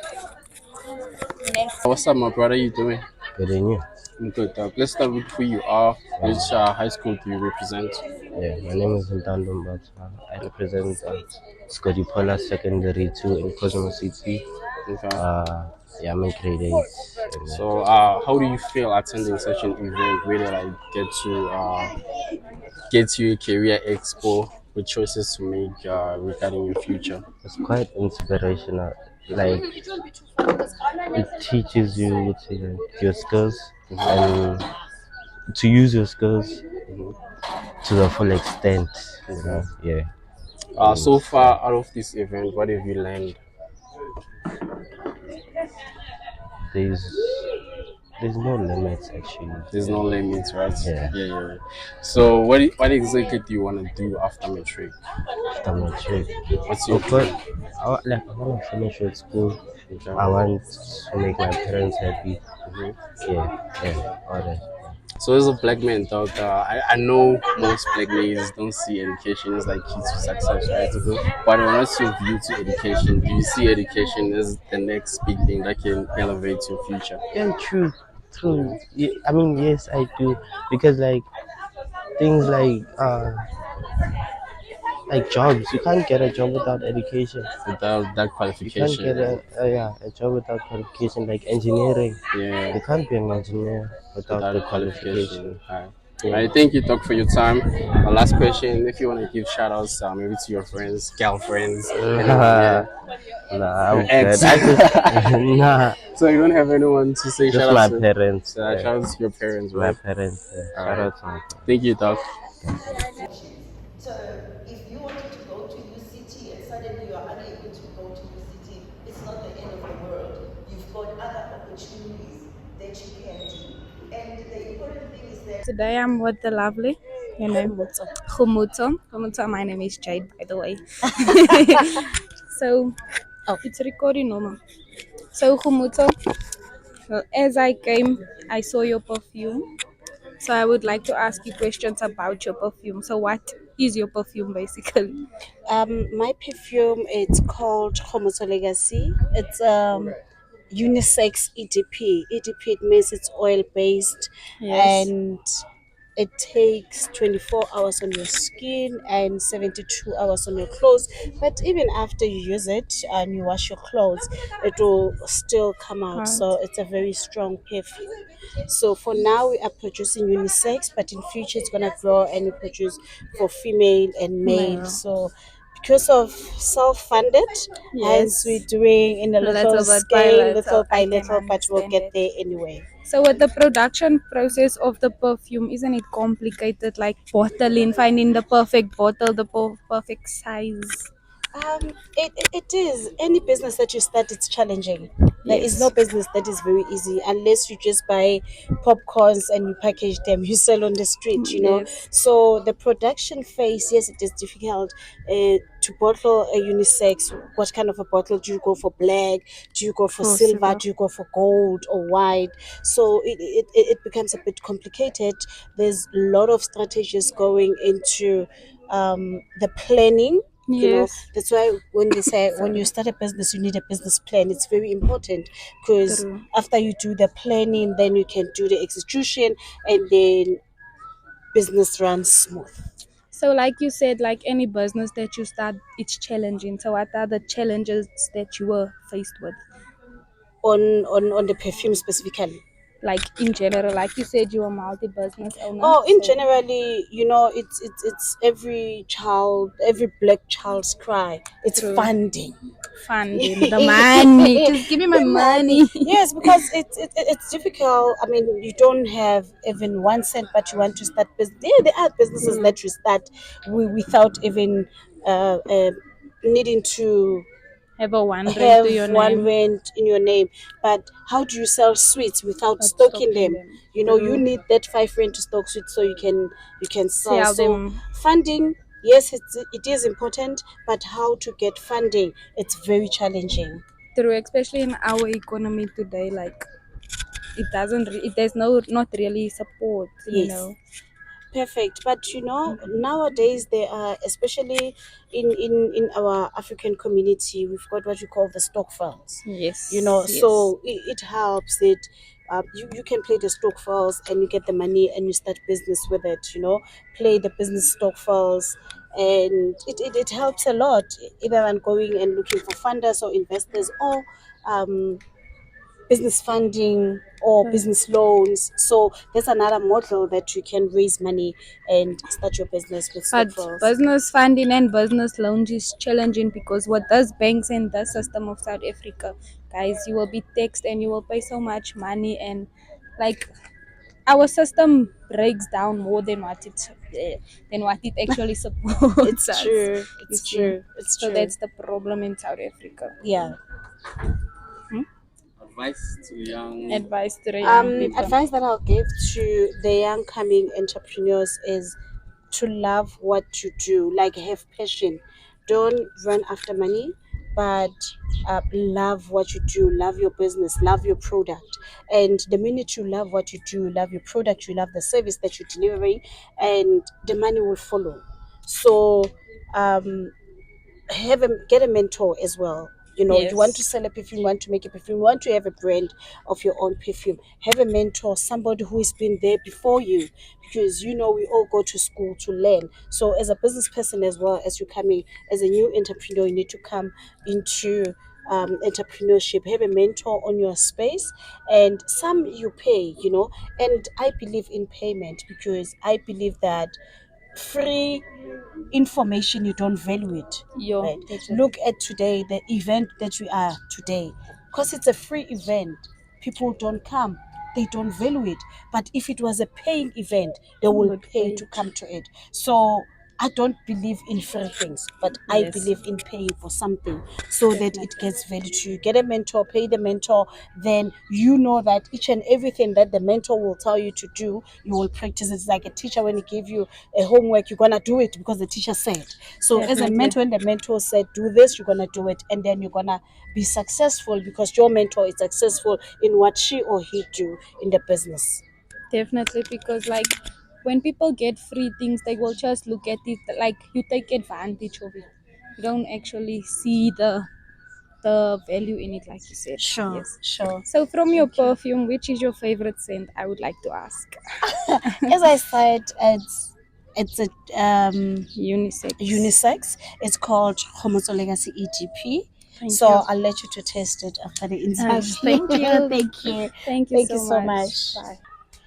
Speaker 7: Next.
Speaker 1: What's up, my brother? You doing?
Speaker 8: Good in you.
Speaker 1: I'm good. Let's start with who you are. Which high school do you represent?
Speaker 8: Yeah, my name is Ntando Mbata. I represent Scotty Pola Secondary 2 in Cosmo City.
Speaker 1: Okay.
Speaker 8: Yeah, I'm in grade 8.
Speaker 1: So, how do you feel attending such an event where they like get you a career expo with choices to make regarding your future?
Speaker 8: It's quite inspirational. Like, it teaches you your skills and to use your skills to the full extent.
Speaker 1: Okay.
Speaker 8: Yeah. And
Speaker 1: So far out of this event, what have you learned?
Speaker 8: there's there's no limits actually.
Speaker 1: There's no limits, right?
Speaker 8: Yeah.
Speaker 1: Yeah. So, what exactly do you want to do after matric?
Speaker 8: After matric.
Speaker 1: What's your
Speaker 8: Of course,
Speaker 1: dream?
Speaker 8: I want to finish with school.
Speaker 1: Okay.
Speaker 8: I want to make my parents happy.
Speaker 1: Mhm.
Speaker 8: Yeah, all that.
Speaker 1: So as a black man, dog, I know most black males don't see education as like key to success, right? But what's your view to education? Do you see education as the next big thing that can elevate your future?
Speaker 8: Yeah, true. Yeah, I mean, yes, I do because things like jobs, you can't get a job without education.
Speaker 1: Without that
Speaker 8: You can't
Speaker 1: qualification,
Speaker 8: get a job without qualification, like engineering.
Speaker 1: yeah,
Speaker 8: You can't be an engineer without
Speaker 1: without
Speaker 8: the
Speaker 1: a qualification.
Speaker 8: qualification.
Speaker 1: All right. All
Speaker 8: Yeah.
Speaker 1: right, thank you, Doc, for your time. Last question: if you want to give shout outs, maybe to your friends, girlfriends, anyone, yeah,
Speaker 8: Nah,
Speaker 1: your
Speaker 8: I'm
Speaker 1: ex.
Speaker 8: good. I just nah,
Speaker 1: So you don't have anyone to say
Speaker 8: just
Speaker 1: shout out
Speaker 8: my
Speaker 1: to?
Speaker 8: parents.
Speaker 1: So shout out to your parents,
Speaker 8: My
Speaker 1: right?
Speaker 8: parents.
Speaker 1: All
Speaker 8: Shout
Speaker 1: right.
Speaker 8: out to my parents.
Speaker 1: Thank you, Doc.
Speaker 9: So if you wanted to go to UCT and suddenly you are unable to go to UCT, it's not the end of the world. You've got other opportunities that you can do. And the important thing is that
Speaker 3: Today I'm with the lovely, your name? Khumuto. Khumuto, my name is Jade, by the way. So, it's recording normal. So, Khumuto, as I came, I saw your perfume So I would like to ask you questions about your perfume. So what is your perfume basically?
Speaker 10: My perfume, it's called Cosmo Legacy. It's unisex EDP. EDP, it means it's oil based,
Speaker 3: Yes.
Speaker 10: and it takes 24 hours on your skin and 72 hours on your clothes. But even after you use it and you wash your clothes, it will still come out.
Speaker 3: Count.
Speaker 10: So it's a very strong perfume. So for now, we are producing unisex, but in future it's gonna grow and we produce for female and male.
Speaker 3: Male.
Speaker 10: So because of self-funded, hence we're
Speaker 3: Yes.
Speaker 10: doing in a little
Speaker 3: Little bit by
Speaker 10: scale,
Speaker 3: little,
Speaker 10: little
Speaker 3: I
Speaker 10: by
Speaker 3: can
Speaker 10: little, but we'll
Speaker 3: understand
Speaker 10: get
Speaker 3: it.
Speaker 10: there anyway.
Speaker 3: So with the production process of the perfume, isn't it complicated? Like bottling, finding the perfect bottle, the perfect size.
Speaker 10: It is any business that you start. It's challenging. There is no
Speaker 3: Yes.
Speaker 10: business that is very easy unless you just buy popcorns and you package them. You sell on the street, you know.
Speaker 3: Yes.
Speaker 10: So the production phase, yes, it is difficult. To bottle a unisex, what kind of a bottle do you go for? Black? Do you go for
Speaker 3: For
Speaker 10: silver?
Speaker 3: silver.
Speaker 10: Do you go for gold or white? So it becomes a bit complicated. There's a lot of strategies going into the planning.
Speaker 3: Yes.
Speaker 10: That's why when they say when you
Speaker 3: Sorry.
Speaker 10: start a business you need a business plan, it's very important, because
Speaker 3: True.
Speaker 10: after you do the planning then you can do the execution, and then business runs smooth.
Speaker 3: So like you said, like any business that you start, it's challenging. So what are the challenges that you were faced with?
Speaker 10: On the perfume specifically.
Speaker 3: Like in general, like you said, you're a multi-business owner.
Speaker 10: Oh, in
Speaker 3: So
Speaker 10: generally, it's every child, every black child's cry. It's
Speaker 3: true.
Speaker 10: funding.
Speaker 3: Funding the money. Just give me my
Speaker 10: The money,
Speaker 3: money.
Speaker 10: yes, because it's difficult. I mean, you don't have even 1 cent, but you want to start business. There are businesses
Speaker 3: True.
Speaker 10: that you start without even needing to
Speaker 3: Have a one rent to
Speaker 10: have
Speaker 3: your
Speaker 10: one
Speaker 3: name.
Speaker 10: rent in your name. But how do you sell sweets without
Speaker 3: Not
Speaker 10: stocking
Speaker 3: stocking
Speaker 10: them?
Speaker 3: them.
Speaker 10: You
Speaker 3: True.
Speaker 10: need that 5 rand to stock sweets so you can sell.
Speaker 3: Sell
Speaker 10: So
Speaker 3: them.
Speaker 10: funding, yes, it is important, but how to get funding, it's very challenging.
Speaker 3: True, especially in our economy today, like it doesn't. There's no not really support.
Speaker 10: Yes. Perfect. But nowadays there are, especially in our African community, we've got what you call the stock files.
Speaker 3: Yes. Yes.
Speaker 10: So it helps it. You can play the stock files and you get the money and you start business with it. Play the business stock files, and it helps a lot, either than going and looking for funders or investors, or business funding or business loans. So there's another model that you can raise money and start your business with
Speaker 3: But
Speaker 10: stock files.
Speaker 3: business funding and business loans is challenging because what does banks and the system of South Africa, guys, you will be taxed and you will pay so much money, and like our system breaks down more than what it actually supports
Speaker 10: It's
Speaker 3: us.
Speaker 10: true.
Speaker 3: You
Speaker 10: It's
Speaker 3: see,
Speaker 10: true. It's
Speaker 3: so
Speaker 10: true.
Speaker 3: that's the problem in South Africa.
Speaker 10: Yeah.
Speaker 3: Hmm? Advice to the young people.
Speaker 10: Advice that I'll give to the young coming entrepreneurs is to love what you do, like have passion. Don't run after money, but love what you do, love your business, love your product. And the minute you love what you do, love your product, you love the service that you're delivering, and the money will follow. So um, get a mentor as well. You want to
Speaker 3: Yes,
Speaker 10: sell a perfume, you want to make a perfume, you want to have a brand of your own perfume. Have a mentor, somebody who has been there before you, because we all go to school to learn. So as a business person, as well as you coming as a new entrepreneur, you need to come into entrepreneurship. Have a mentor on your space, and some you pay. And I believe in payment, because I believe that free information, you don't value it,
Speaker 3: yo,
Speaker 10: right?
Speaker 3: that's it.
Speaker 10: Look at today, the event that we are today, because it's a free event, people don't come, they don't value it. But if it was a paying event, they will
Speaker 3: Would
Speaker 10: pay
Speaker 3: pay.
Speaker 10: to come to it. So I don't believe in free things, but I
Speaker 3: Yes,
Speaker 10: believe in paying for something so that it
Speaker 3: definitely.
Speaker 10: gets value to you. Get a mentor, pay the mentor, then you know that each and everything that the mentor will tell you to do, you will practice. It's like a teacher, when he give you a homework, you're gonna do it because the teacher said. So as a
Speaker 3: Definitely.
Speaker 10: mentor, when the mentor said do this, you're gonna do it, and then you're gonna be successful because your mentor is successful in what she or he do in the business.
Speaker 3: Definitely, because like when people get free things, they will just look at it like you take advantage of it. You don't actually see the value in it, like you said.
Speaker 10: Sure,
Speaker 3: Yes.
Speaker 10: sure.
Speaker 3: So, from your perfume, which is your favorite scent? I would like to ask.
Speaker 10: As I said, it's a
Speaker 3: Unisex.
Speaker 10: unisex. It's called Homoso Legacy EGP.
Speaker 3: Thank
Speaker 10: So
Speaker 3: you.
Speaker 10: I'll let you to test it after the interview.
Speaker 3: Thank you.
Speaker 10: Thank you.
Speaker 3: Thank you
Speaker 10: Thank you
Speaker 3: so
Speaker 10: so
Speaker 3: much.
Speaker 10: much.
Speaker 3: Bye.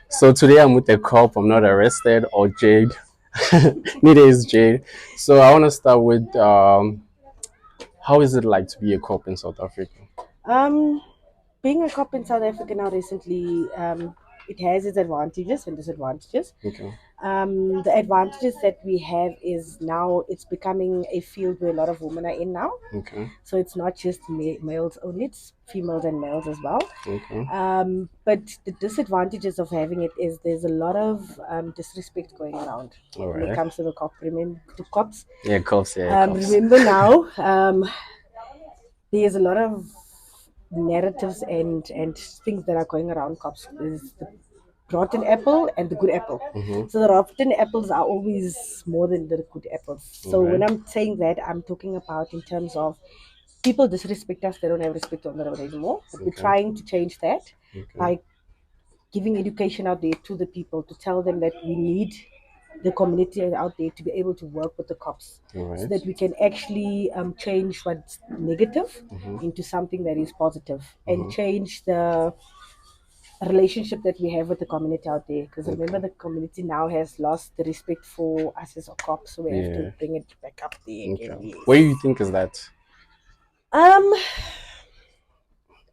Speaker 8: So today I'm with a cop. I'm not arrested or Jade. Neither is Jade. So I want to start with how is it like to be a cop in South Africa?
Speaker 10: Um, Being a cop in South Africa now recently, it has its advantages and disadvantages.
Speaker 8: Okay.
Speaker 10: The advantages that we have is now it's becoming a field where a lot of women are in now.
Speaker 8: Okay.
Speaker 10: So it's not just males only, it's females and males as well.
Speaker 8: Okay.
Speaker 10: But the disadvantages of having it is there's a lot of disrespect going around
Speaker 8: All
Speaker 10: when it
Speaker 8: right.
Speaker 10: comes to the cop, to cops.
Speaker 8: Yeah, cops. Yeah, cops.
Speaker 10: Remember now, there's a lot of narratives and things that are going around cops. There's the rotten apple and the good apple.
Speaker 8: Mm-hmm.
Speaker 10: So the rotten apples are always more than the good apples. So
Speaker 8: Okay.
Speaker 10: when I'm saying that, I'm talking about in terms of people disrespect us, they don't have respect on the road anymore. But we're
Speaker 8: Okay.
Speaker 10: trying to change that
Speaker 8: Okay.
Speaker 10: by giving education out there to the people to tell them that we need the community out there to be able to work with the cops
Speaker 8: All
Speaker 10: so
Speaker 8: right.
Speaker 10: that we can actually change what's negative into something that is positive and change the relationship that we have with the community out there, because remember the community now has lost the respect for us as a cops, so we have to
Speaker 8: Yeah.
Speaker 10: bring it back up there again.
Speaker 8: Okay.
Speaker 10: Yes.
Speaker 8: What do you think is that?
Speaker 10: um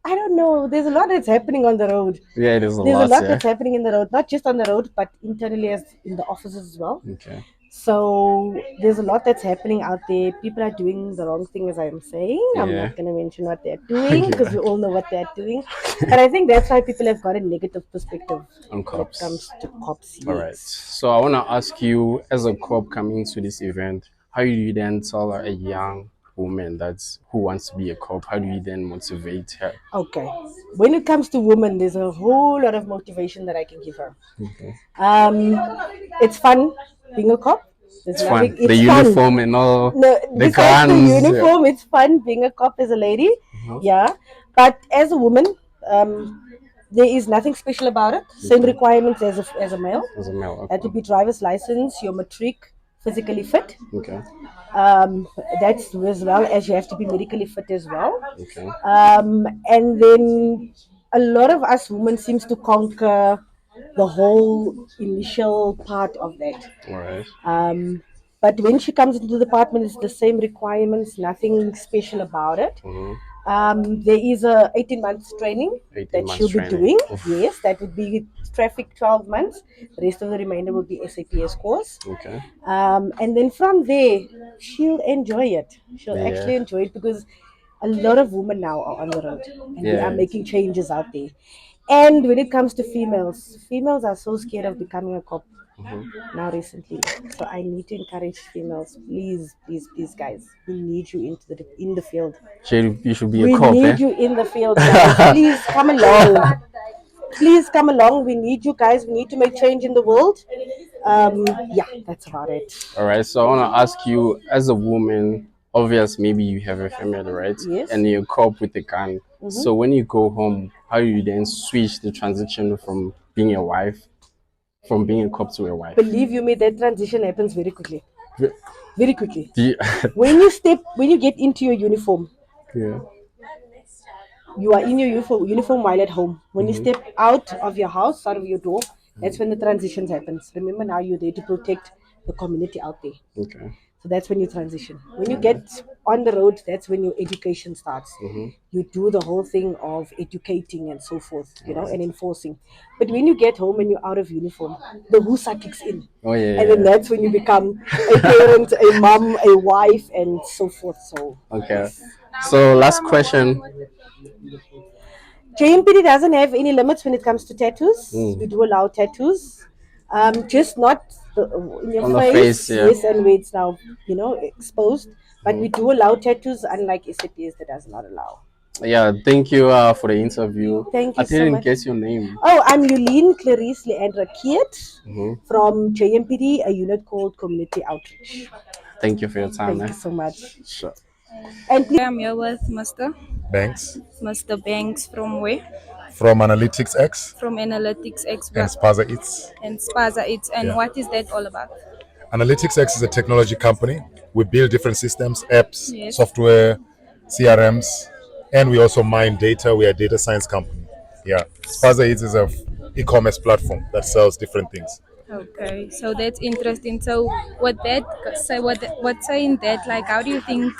Speaker 10: I don't know. There's a lot that's happening on the road.
Speaker 8: Yeah, there's a
Speaker 10: There's a
Speaker 8: lot.
Speaker 10: lot
Speaker 8: Yeah.
Speaker 10: that's happening in the road, not just on the road, but internally as in the offices as well.
Speaker 8: Okay.
Speaker 10: So there's a lot that's happening out there. People are doing the wrong thing, as I'm saying. I'm
Speaker 8: Yeah.
Speaker 10: not going to mention what they're doing because
Speaker 8: Yeah.
Speaker 10: we all know what they're doing. But I think that's why people have got a negative perspective
Speaker 8: On
Speaker 10: when it
Speaker 8: cops.
Speaker 10: comes to cops.
Speaker 8: All right.
Speaker 10: Yes.
Speaker 8: So I want to ask you, as a cop coming to this event, how do you then tell a young woman that's who wants to be a cop? How do you then motivate her?
Speaker 10: Okay. When it comes to women, there's a whole lot of motivation that I can give her.
Speaker 8: Okay.
Speaker 10: It's fun being a cop. There's
Speaker 8: It's
Speaker 10: nothing.
Speaker 8: fun. The
Speaker 10: It's fun.
Speaker 8: uniform and all
Speaker 10: No,
Speaker 8: the
Speaker 10: besides the
Speaker 8: guns.
Speaker 10: uniform, it's fun being a cop as a lady. Yeah, but as a woman, there is nothing special about it. Same requirements as a male.
Speaker 8: As a male.
Speaker 10: That
Speaker 8: Okay.
Speaker 10: would be driver's license, your matric, physically fit.
Speaker 8: Okay.
Speaker 10: That's as well as you have to be medically fit as well.
Speaker 8: Okay.
Speaker 10: And then a lot of us women seems to conquer the whole initial part of that.
Speaker 8: All right.
Speaker 10: But when she comes into the department, it's the same requirements, nothing special about it. There is a 18 months training
Speaker 8: 18
Speaker 10: that
Speaker 8: months
Speaker 10: she'll be
Speaker 8: training.
Speaker 10: doing.
Speaker 8: Oof.
Speaker 10: Yes, that would be traffic 12 months. The rest of the remainder will be SAPS course.
Speaker 8: Okay.
Speaker 10: And then from there, she'll enjoy it. She'll
Speaker 8: Yeah.
Speaker 10: actually enjoy it because a lot of women now are on the road and we are
Speaker 8: Yeah.
Speaker 10: making changes out there. And when it comes to females, females are so scared of becoming a cop now recently. So I need to encourage females, please, please, please, guys. We need you in the field.
Speaker 8: You should be a
Speaker 10: We
Speaker 8: cop,
Speaker 10: need
Speaker 8: eh?
Speaker 10: you in the field, guys. Please come along. Please come along. We need you guys. We need to make change in the world. Yeah, that's about it.
Speaker 8: All right. So I want to ask you, as a woman, obvious, maybe you have a family, right?
Speaker 10: Yes.
Speaker 8: And you're a cop with a gun. So when you go home, how do you then switch the transition from being a wife, from being a cop to a wife?
Speaker 10: Believe you me, that transition happens very quickly. Very quickly.
Speaker 8: Do you-
Speaker 10: When you get into your uniform,
Speaker 8: yeah.
Speaker 10: you are in your uniform while at home. When you step out of your house, out of your door, that's when the transitions happens. Remember, now you're there to protect the community out there.
Speaker 8: Okay.
Speaker 10: So that's when you transition. When you get on the road, that's when your education starts. You do the whole thing of educating and so forth, and enforcing. But when you get home and you're out of uniform, the husa kicks in.
Speaker 8: Oh yeah.
Speaker 10: And then that's when you become a parent, a mom, a wife, and so forth. So
Speaker 8: Okay. So last question.
Speaker 10: JMPD doesn't have any limits when it comes to tattoos. We do allow tattoos, just not in your
Speaker 8: On the
Speaker 10: face,
Speaker 8: face, yeah.
Speaker 10: yes, and where it's now exposed. But we do allow tattoos, unlike SAPS that does not allow.
Speaker 11: Yeah, thank you for the interview.
Speaker 10: Thank
Speaker 11: I
Speaker 10: you so
Speaker 11: didn't
Speaker 10: much.
Speaker 11: get your name.
Speaker 10: Oh, I'm Yulene Clarice Leandra Kiet
Speaker 11: Hmm.
Speaker 10: from JMPD, a unit called Community Outreach.
Speaker 11: Thank you for your time,
Speaker 10: Thank
Speaker 11: man.
Speaker 10: you so much.
Speaker 11: Sure.
Speaker 10: And please,
Speaker 3: I'm here with
Speaker 12: Banks
Speaker 3: Mr. Banks from where?
Speaker 12: from Analytics X
Speaker 3: From Analytics
Speaker 12: and
Speaker 3: Expert
Speaker 12: Spaza Eats.
Speaker 3: and Spaza. It's and
Speaker 12: Yeah.
Speaker 3: what is that all about?
Speaker 12: Analytics X is a technology company. We build different systems, apps,
Speaker 3: Yes.
Speaker 12: software, CRMs, and we also mine data. We are a data science company. Yeah. Spaza Eats is a e-commerce platform that sells different things.
Speaker 3: Okay, so that's interesting. So what that say what saying that like how do you think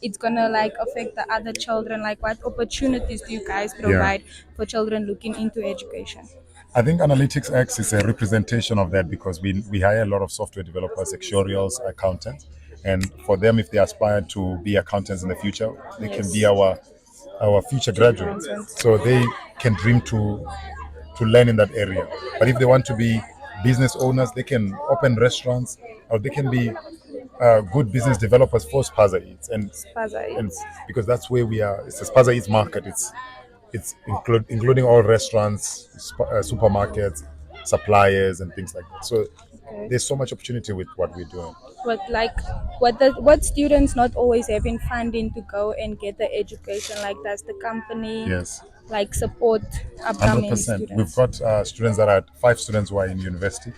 Speaker 3: it's gonna like affect the other children? Like what opportunities do you guys
Speaker 12: Yeah.
Speaker 3: provide for children looking into education?
Speaker 12: I think Analytics X is a representation of that because we hire a lot of software developers, actuarials, accountants, and for them, if they aspire to be accountants in the future, they can be
Speaker 3: Yes.
Speaker 12: our future graduates. So they can dream to learn in that area. But if they want to be business owners, they can open restaurants or they can be good business developers for Spaza Eats,
Speaker 3: Spaza
Speaker 12: and
Speaker 3: Eats.
Speaker 12: because that's where we are. It's a Spaza Eats market. It's including all restaurants, supermarkets, suppliers, and things like that. So
Speaker 3: Okay.
Speaker 12: there's so much opportunity with what we're doing.
Speaker 3: But like what students not always having funding to go and get the education, like does the company
Speaker 12: Yes,
Speaker 3: like support upcoming
Speaker 12: 100%. We've
Speaker 3: students?
Speaker 12: got students that are 5 students who are in university.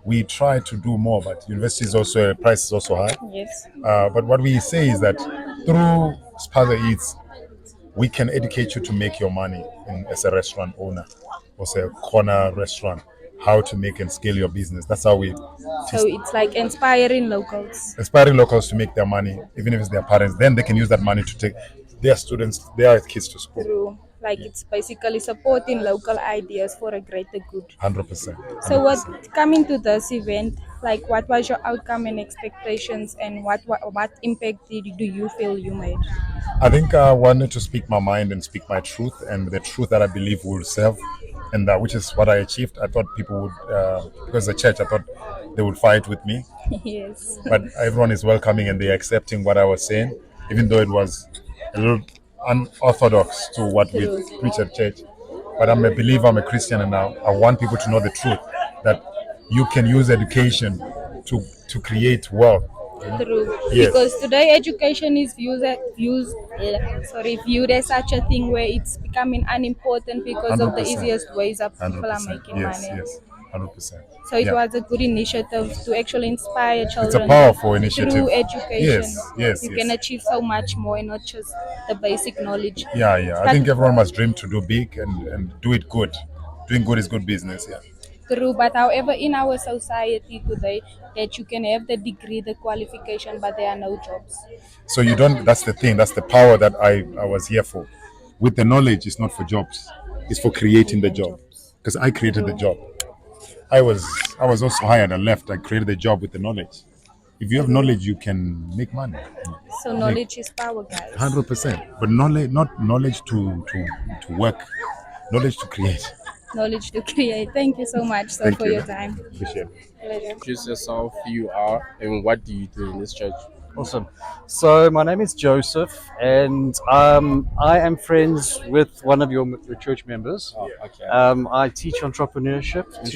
Speaker 12: We try to do more, but university is also price is also high.
Speaker 3: Yes.
Speaker 12: But what we say is that through Spaza Eats, we can educate you to make your money as a restaurant owner or say a corner restaurant, how to make and scale your business. That's how we
Speaker 3: So it's like inspiring locals
Speaker 12: inspiring locals to make their money, even if it's their parents. Then they can use that money to take their students, their kids to school.
Speaker 3: through like it's basically supporting local ideas for a greater good.
Speaker 12: 100%.
Speaker 3: So what
Speaker 12: 100%.
Speaker 3: coming to this event, like what was your outcome and expectations and what impact do you feel you made?
Speaker 12: I think I wanted to speak my mind and speak my truth and the truth that I believe will serve, and which is what I achieved. I thought people would, because the church, I thought they would fight with me,
Speaker 3: Yes.
Speaker 12: but everyone is welcoming and they're accepting what I was saying, even though it was a little unorthodox to what we
Speaker 3: True.
Speaker 12: preach at church. But I'm a believer, I'm a Christian, and now I want people to know the truth that you can use education to create wealth.
Speaker 3: True,
Speaker 12: Yes,
Speaker 3: because today education is viewed as such a thing where it's becoming unimportant because of the
Speaker 12: 100%.
Speaker 3: easiest ways that people are
Speaker 12: 100%.
Speaker 3: making
Speaker 12: Yes,
Speaker 3: money.
Speaker 12: yes, 100%.
Speaker 3: So it
Speaker 12: Yeah.
Speaker 3: was a good initiative to actually inspire
Speaker 12: It's a
Speaker 3: children that
Speaker 12: powerful initiative.
Speaker 3: through education
Speaker 12: Yes, yes,
Speaker 3: you
Speaker 12: yes.
Speaker 3: can achieve so much more and not just the basic knowledge.
Speaker 12: Yeah, yeah. I
Speaker 3: But
Speaker 12: think everyone must dream to do big and do it good. Doing good is good business. Yeah.
Speaker 3: true, but however, in our society today, that you can have the degree, the qualification, but there are no jobs.
Speaker 12: So you don't. That's the thing. That's the power that I was here for. With the knowledge, it's not for jobs. It's for creating the job. Because I created the
Speaker 3: True.
Speaker 12: job. I was also hired. I left. I created the job with the knowledge. If you have
Speaker 3: True.
Speaker 12: knowledge, you can make money.
Speaker 3: So knowledge is power, guys.
Speaker 12: 100%. But knowledge, not knowledge to work, knowledge to create.
Speaker 3: Knowledge to create. Thank you so much, sir,
Speaker 12: Thank
Speaker 3: for
Speaker 12: you.
Speaker 3: your time.
Speaker 12: Appreciate it.
Speaker 3: Pleasure.
Speaker 11: Introduce yourself, who you are, and what do you do in this church?
Speaker 13: Awesome. So my name is Joseph, and I am friends with one of your church members.
Speaker 11: Oh, okay.
Speaker 13: I teach entrepreneurship to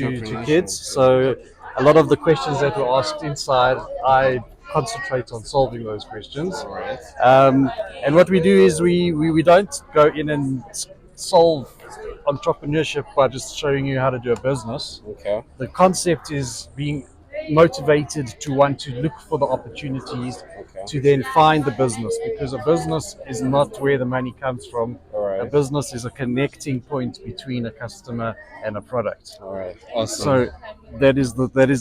Speaker 13: kids.
Speaker 11: Entrepreneurship.
Speaker 13: So a lot of the questions that were asked inside, I concentrate on solving those questions.
Speaker 11: All right.
Speaker 13: And what we do is we don't go in and solve entrepreneurship by just showing you how to do a business.
Speaker 11: Okay.
Speaker 13: The concept is being motivated to want to look for the opportunities
Speaker 11: Okay.
Speaker 13: to then find the business, because a business is not where the money comes from.
Speaker 11: All right.
Speaker 13: A business is a connecting point between a customer and a product.
Speaker 11: All right. Awesome.
Speaker 13: So that is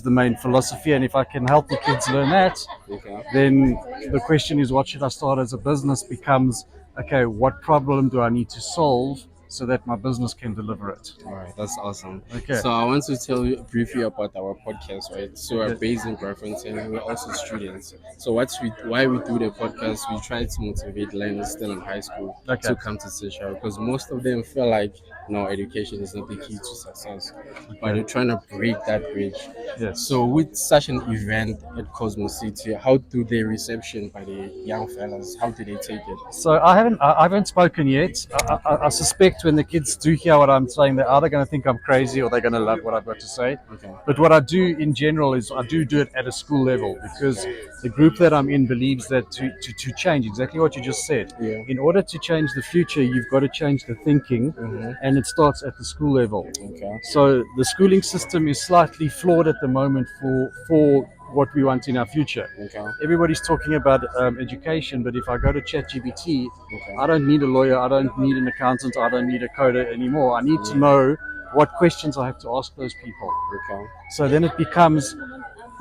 Speaker 13: the main philosophy, and if I can help the kids learn that,
Speaker 11: Okay.
Speaker 13: then the question is, what should I start as a business becomes, okay, what problem do I need to solve so that my business can deliver it?
Speaker 11: All right, that's awesome.
Speaker 13: Okay.
Speaker 11: So I want to tell you briefly about our podcast, right? So we're
Speaker 13: Yes.
Speaker 11: based in Braamfontein and we're also students. So why we do the podcast, we try to motivate learners still in high school
Speaker 13: Okay.
Speaker 11: to come to Seychelles because most of them feel like no, education is not the key to success, but
Speaker 13: Okay.
Speaker 11: they're trying to break that bridge.
Speaker 13: Yes.
Speaker 11: So with such an event at Cosmo City, how do they reception by the young fellas? How do they take it?
Speaker 13: So I haven't spoken yet. I suspect when the kids do hear what I'm saying, they're either going to think I'm crazy or they're going to love what I've got to say.
Speaker 11: Okay.
Speaker 13: But what I do in general is I do it at a school level because the group that I'm in believes that to change exactly what you just said.
Speaker 11: Yeah.
Speaker 13: In order to change the future, you've got to change the thinking, and it starts at the school level.
Speaker 11: Okay.
Speaker 13: So the schooling system is slightly flawed at the moment for what we want in our future.
Speaker 11: Okay.
Speaker 13: Everybody's talking about education, but if I go to ChatGPT,
Speaker 11: Okay.
Speaker 13: I don't need a lawyer, I don't need an accountant, I don't need a coder anymore. I need to know what questions I have to ask those people.
Speaker 11: Okay.
Speaker 13: So then it becomes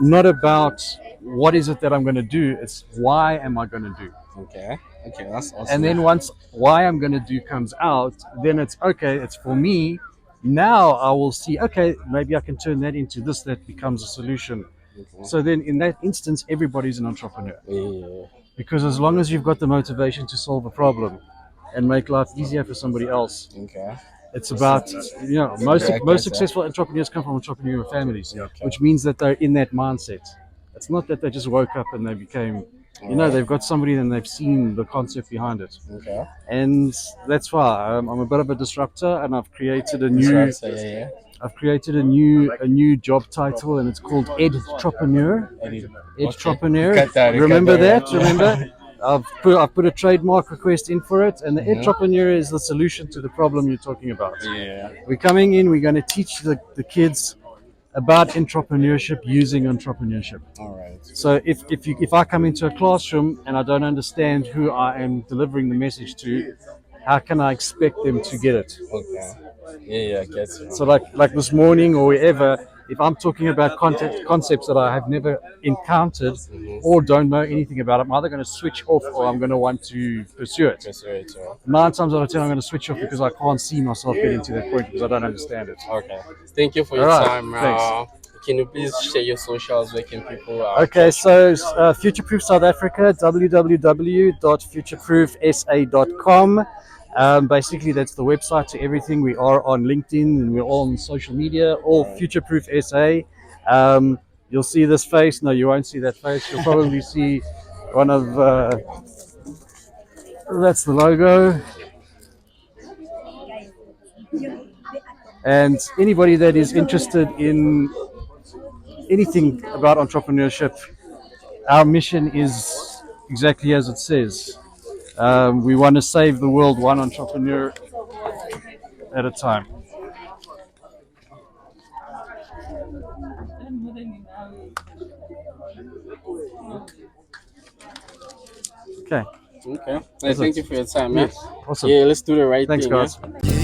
Speaker 13: not about what is it that I'm going to do, it's why am I going to do.
Speaker 11: Okay. Okay. That's awesome.
Speaker 13: And then once why I'm going to do comes out, then it's okay, it's for me. Now I will see, okay, maybe I can turn that into this, that becomes a solution. So then in that instance, everybody's an entrepreneur.
Speaker 11: Yeah.
Speaker 13: Because as long as you've got the motivation to solve a problem and make life easier for somebody else,
Speaker 11: Okay.
Speaker 13: it's about, most successful entrepreneurs come from entrepreneurial families, which means that they're in that mindset. It's not that they just woke up and they became, they've got somebody and they've seen the concept behind it.
Speaker 11: Okay.
Speaker 13: And that's why I'm a bit of a disruptor, and I've created a new job title, and it's called Edtrepreneur. Edtrepreneur. Remember that? Remember? I've put a trademark request in for it, and the Edtrepreneur is the solution to the problem you're talking about.
Speaker 11: Yeah.
Speaker 13: We're coming in. We're going to teach the kids about entrepreneurship using entrepreneurship.
Speaker 11: All right.
Speaker 13: So if I come into a classroom and I don't understand who I am delivering the message to, how can I expect them to get it?
Speaker 11: Okay. Yeah, I get you.
Speaker 13: So like this morning or wherever, if I'm talking about concepts that I have never encountered or don't know anything about, I'm either going to switch off or I'm going to want to pursue it.
Speaker 11: Right.
Speaker 13: 9 times out of 10, I'm going to switch off because I can't see myself getting to that point because I don't understand it.
Speaker 11: Okay. Thank you for your
Speaker 13: All right,
Speaker 11: time.
Speaker 13: thanks.
Speaker 11: Can you please share your socials? Where can people?
Speaker 13: Okay, so Future-Proof South Africa, www.futureproofsa.com. Basically, that's the website to everything. We are on LinkedIn and we're all on social media, all Future-Proof SA. You'll see this face. No, you won't see that face. You'll probably see one of, that's the logo. And anybody that is interested in anything about entrepreneurship, our mission is exactly as it says. We want to save the world one entrepreneur at a time. Okay.
Speaker 11: Okay. Thank you for your time, man.
Speaker 13: Yes. Awesome.
Speaker 11: Yeah, let's do the right
Speaker 13: Thanks,
Speaker 11: thing.
Speaker 13: guys.
Speaker 11: Yeah?